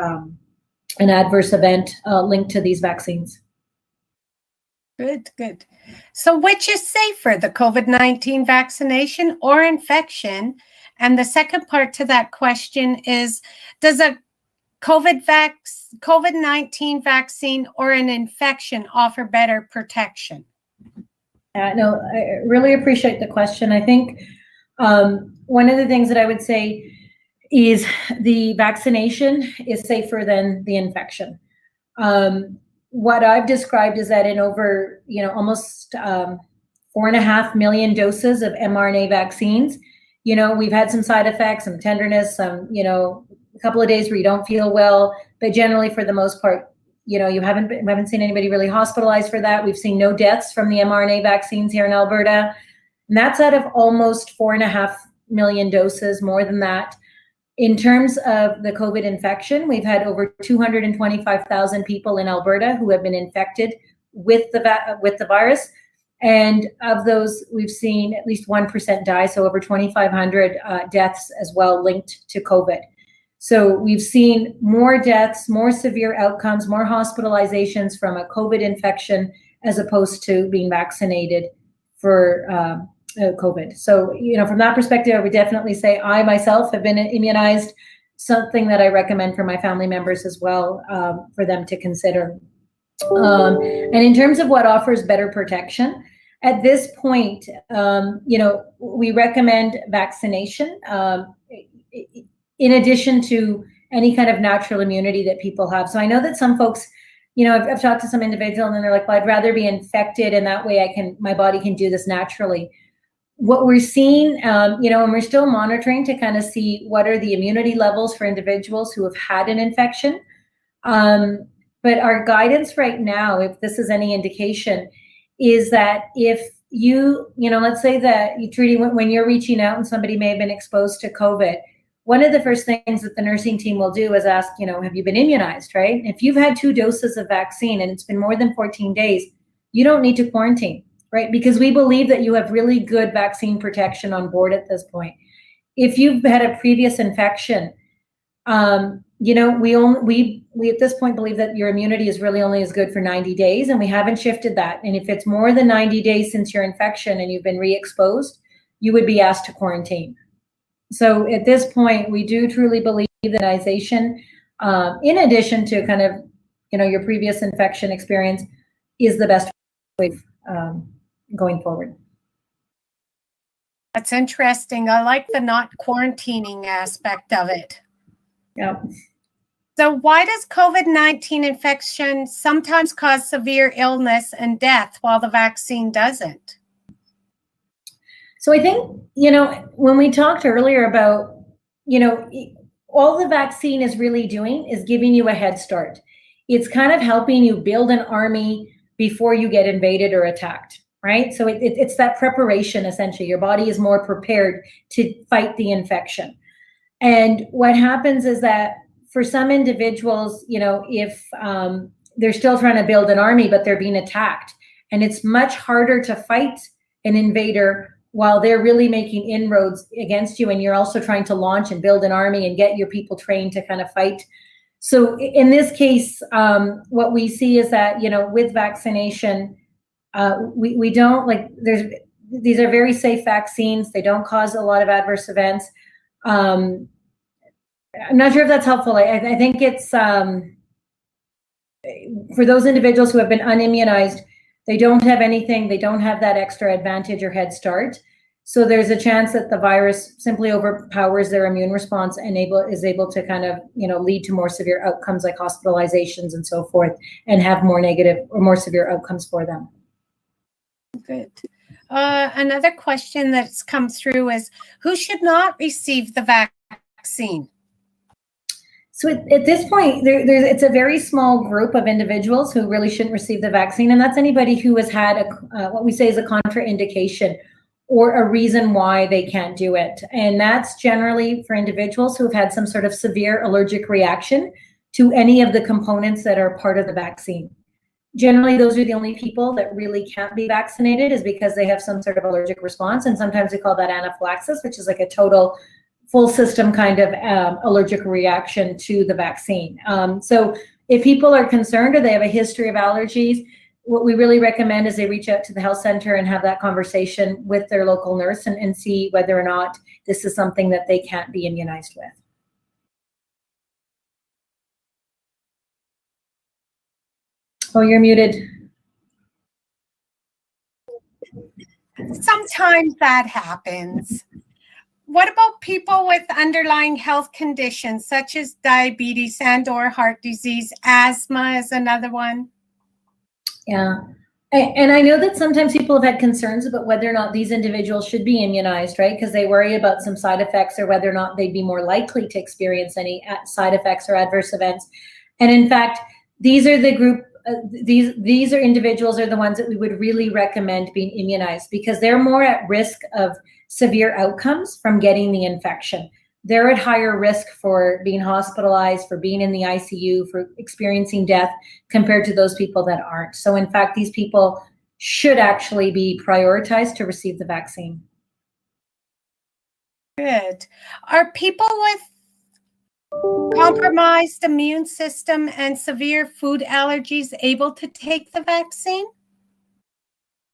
an adverse event linked to these vaccines. Good. So which is safer, the COVID-19 vaccination or infection? And the second part to that question is, does a COVID-19 vaccine or an infection offer better protection? No, I really appreciate the question. I think one of the things that I would say is the vaccination is safer than the infection. What I've described is that in over, almost 4.5 million doses of mRNA vaccines, we've had some side effects, some tenderness, some, a couple of days where you don't feel well, but generally for the most part, we haven't seen anybody really hospitalized for that. We've seen no deaths from the mRNA vaccines here in Alberta, and that's out of almost 4.5 million doses, more than that. In terms of the COVID infection, we've had over 225,000 people in Alberta who have been infected with the virus. And of those, we've seen at least 1% die, so over 2,500 deaths as well linked to COVID. So we've seen more deaths, more severe outcomes, more hospitalizations from a COVID infection as opposed to being vaccinated for COVID. So, from that perspective, I would definitely say I myself have been immunized, something that I recommend for my family members as well, for them to consider. And in terms of what offers better protection, at this point, we recommend vaccination in addition to any kind of natural immunity that people have. So I know that some folks I've talked to some individual and they're like, well, I'd rather be infected and that way my body can do this naturally. What we're seeing, and we're still monitoring to kind of see what are the immunity levels for individuals who have had an infection. But our guidance right now, if this is any indication, is that if let's say that Trudy, when you're reaching out and somebody may have been exposed to COVID, one of the first things that the nursing team will do is ask, have you been immunized, right? If you've had 2 doses of vaccine and it's been more than 14 days, you don't need to quarantine, right? Because we believe that you have really good vaccine protection on board at this point. If you've had a previous infection, we at this point believe that your immunity is really only as good for 90 days, and we haven't shifted that. And if it's more than 90 days since your infection and you've been re-exposed, you would be asked to quarantine. So at this point, we do truly believe that immunization, in addition to kind of, your previous infection experience, is the best way going forward. That's interesting. I like the not quarantining aspect of it. Yeah. So why does COVID-19 infection sometimes cause severe illness and death while the vaccine doesn't? So I think, when we talked earlier about, all the vaccine is really doing is giving you a head start. It's kind of helping you build an army before you get invaded or attacked, right? So it's that preparation, essentially. Your body is more prepared to fight the infection. And what happens is that for some individuals, if they're still trying to build an army, but they're being attacked, and it's much harder to fight an invader while they're really making inroads against you, and you're also trying to launch and build an army and get your people trained to kind of fight. So in this case, what we see is that, with vaccination, we don't these are very safe vaccines. They don't cause a lot of adverse events. I'm not sure if that's helpful. I think it's for those individuals who have been unimmunized, they don't have anything. They don't have that extra advantage or head start. So there's a chance that the virus simply overpowers their immune response and is able to kind of, lead to more severe outcomes like hospitalizations and so forth, and have more negative or more severe outcomes for them. Good. Another question that's come through is, who should not receive the vaccine? So at this point, it's a very small group of individuals who really shouldn't receive the vaccine, and that's anybody who has had what we say is a contraindication or a reason why they can't do it. And that's generally for individuals who have had some sort of severe allergic reaction to any of the components that are part of the vaccine. Generally, those are the only people that really can't be vaccinated, is because they have some sort of allergic response, and sometimes we call that anaphylaxis, which is like a total full system kind of allergic reaction to the vaccine. So if people are concerned or they have a history of allergies, what we really recommend is they reach out to the health center and have that conversation with their local nurse and see whether or not this is something that they can't be immunized with. Oh, you're muted. Sometimes that happens. What about people with underlying health conditions such as diabetes and/or heart disease? Asthma is another one. Yeah. And I know that sometimes people have had concerns about whether or not these individuals should be immunized, right? Because they worry about some side effects or whether or not they'd be more likely to experience any side effects or adverse events. And in fact, these are the group, these are individuals are the ones that we would really recommend being immunized, because they're more at risk of severe outcomes from getting the infection. They're at higher risk for being hospitalized, for being in the ICU, for experiencing death, compared to those people that aren't. So in fact, these people should actually be prioritized to receive the vaccine. Good. Are people with compromised immune system and severe food allergies able to take the vaccine?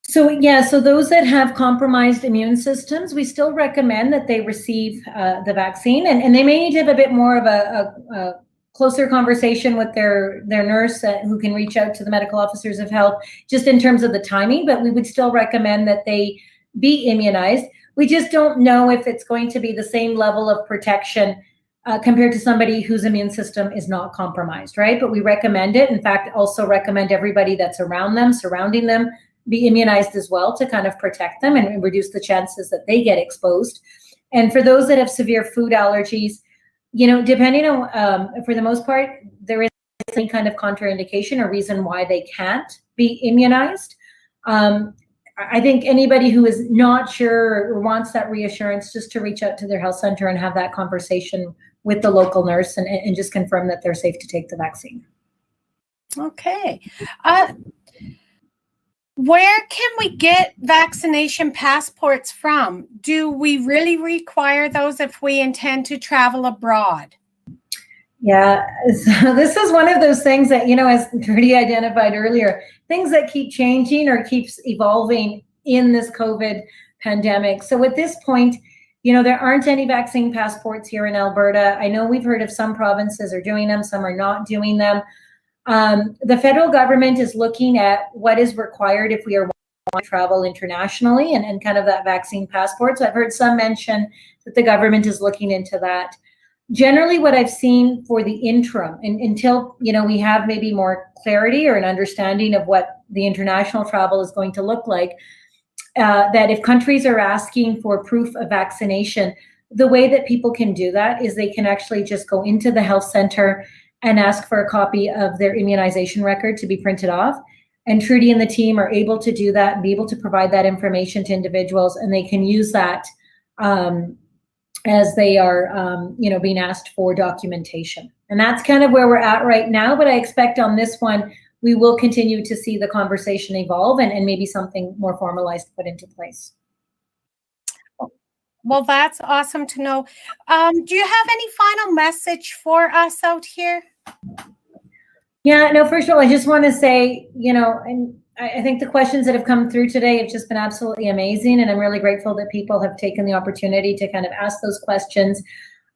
So yeah, so those that have compromised immune systems, we still recommend that they receive the vaccine, and they may need to have a bit more of a closer conversation with their nurse who can reach out to the medical officers of health, just in terms of the timing, but we would still recommend that they be immunized. We just don't know if it's going to be the same level of protection compared to somebody whose immune system is not compromised, right? But we recommend it. In fact, also recommend everybody that's around them, surrounding them, be immunized as well to kind of protect them and reduce the chances that they get exposed. And for those that have severe food allergies, depending on, for the most part, there is any kind of contraindication or reason why they can't be immunized. I think anybody who is not sure or wants that reassurance, just to reach out to their health center and have that conversation with the local nurse and just confirm that they're safe to take the vaccine. Okay. Where can we get vaccination passports from? Do we really require those if we intend to travel abroad? Yeah, so this is one of those things that, as Trudy identified earlier, things that keep changing or keeps evolving in this COVID pandemic. So at this point, there aren't any vaccine passports here in Alberta. I know we've heard of some provinces are doing them, some are not doing them. The federal government is looking at what is required if we are want to travel internationally and kind of that vaccine passport. So I've heard some mention that the government is looking into that. Generally, what I've seen for the interim, and until we have maybe more clarity or an understanding of what the international travel is going to look like, that if countries are asking for proof of vaccination, the way that people can do that is they can actually just go into the health center and ask for a copy of their immunization record to be printed off. And Trudy and the team are able to do that and be able to provide that information to individuals, and they can use that as they are, being asked for documentation. And that's kind of where we're at right now. But I expect on this one, we will continue to see the conversation evolve and maybe something more formalized put into place. Well, that's awesome to know. Do you have any final message for us out here? Yeah, no, first of all, I just want to say, and I think the questions that have come through today have just been absolutely amazing. And I'm really grateful that people have taken the opportunity to kind of ask those questions.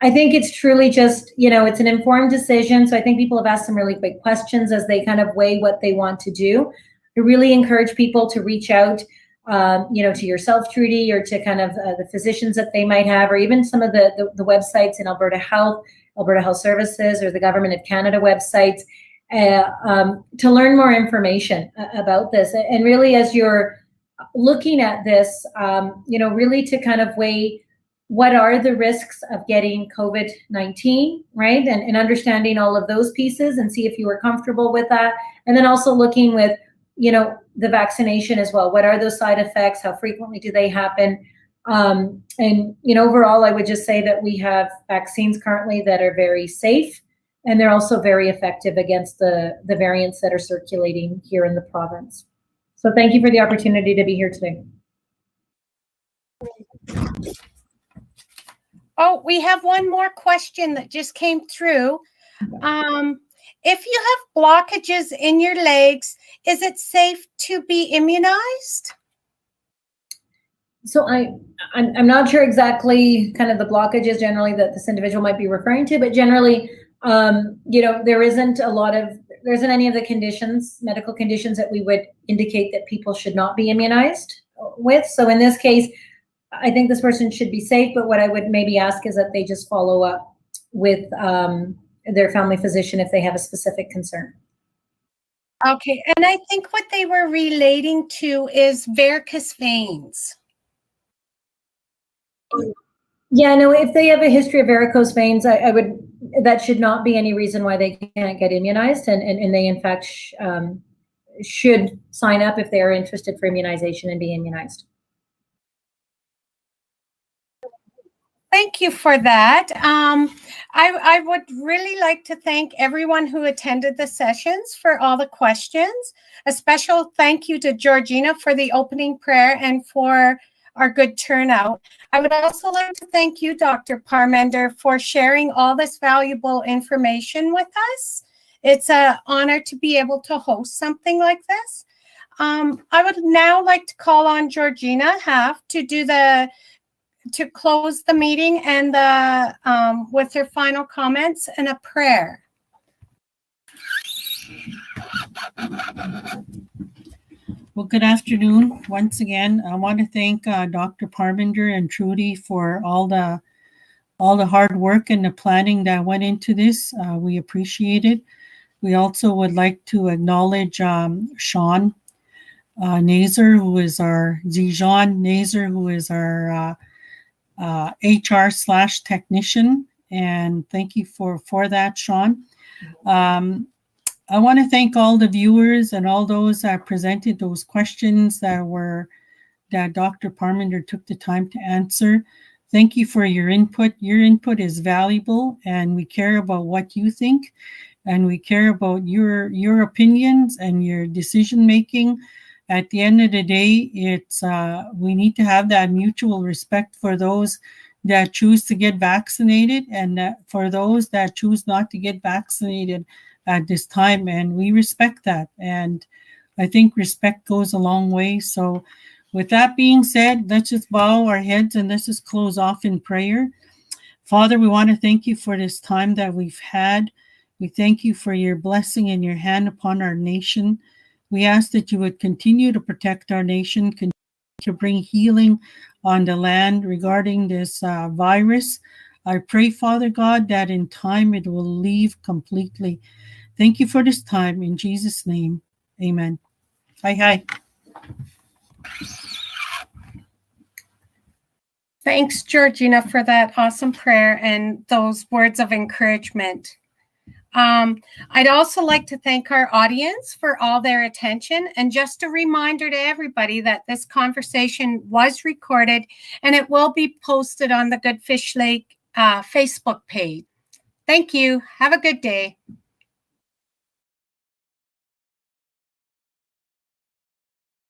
I think it's truly just, it's an informed decision. So I think people have asked some really great questions as they kind of weigh what they want to do. I really encourage people to reach out, to yourself, Trudy, or to kind of the physicians that they might have, or even some of the websites in Alberta Health Services, or the Government of Canada websites, to learn more information about this. And really, as you're looking at this, really to kind of weigh what are the risks of getting COVID-19, right? And understanding all of those pieces and see if you are comfortable with that. And then also looking with, the vaccination as well. What are those side effects? How frequently do they happen? And overall, I would just say that we have vaccines currently that are very safe, and they're also very effective against the variants that are circulating here in the province. So thank you for the opportunity to be here today. Oh, we have one more question that just came through. If you have blockages in your legs, is it safe to be immunized? So I'm not sure exactly kind of the blockages generally that this individual might be referring to, but generally, there isn't any of the conditions, medical conditions, that we would indicate that people should not be immunized with. So in this case, I think this person should be safe, but what I would maybe ask is that they just follow up with their family physician if they have a specific concern. Okay, and I think what they were relating to is varicose veins. Yeah, no, if they have a history of varicose veins, that should not be any reason why they can't get immunized, and they in fact should sign up if they are interested for immunization and be immunized. Thank you for that. I would really like to thank everyone who attended the sessions for all the questions. A special thank you to Georgina for the opening prayer and for our good turnout. I would also like to thank you, Dr. Parmender, for sharing all this valuable information with us. It's an honor to be able to host something like this. I would now like to call on Georgina Haff to close the meeting and with her final comments and a prayer. Well, good afternoon. Once again, I want to thank Dr. Parmender and Trudy for all all the hard work and the planning that went into this. We appreciate it. We also would like to acknowledge Sean Nazer, who is our Dijon Nazer, who is our HR/technician. And thank you for that, Sean. I want to thank all the viewers and all those that presented those questions that Dr. Parmenter took the time to answer. Thank you for your input. Your input is valuable, and we care about what you think, and we care about your opinions and your decision making. At the end of the day, it's we need to have that mutual respect for those that choose to get vaccinated and for those that choose not to get vaccinated at this time, and we respect that. And I think respect goes a long way. So with that being said, let's just bow our heads and let's just close off in prayer. Father, we want to thank you for this time that we've had. We thank you for your blessing and your hand upon our nation. We ask that you would continue to protect our nation, continue to bring healing on the land regarding this virus. I pray, Father God, that in time it will leave completely. Thank you for this time. In Jesus' name, amen. Hi. Thanks, Georgina, for that awesome prayer and those words of encouragement. I'd also like to thank our audience for all their attention, and just a reminder to everybody that this conversation was recorded and it will be posted on the Good Fish Lake Facebook page. Thank you. Have a good day.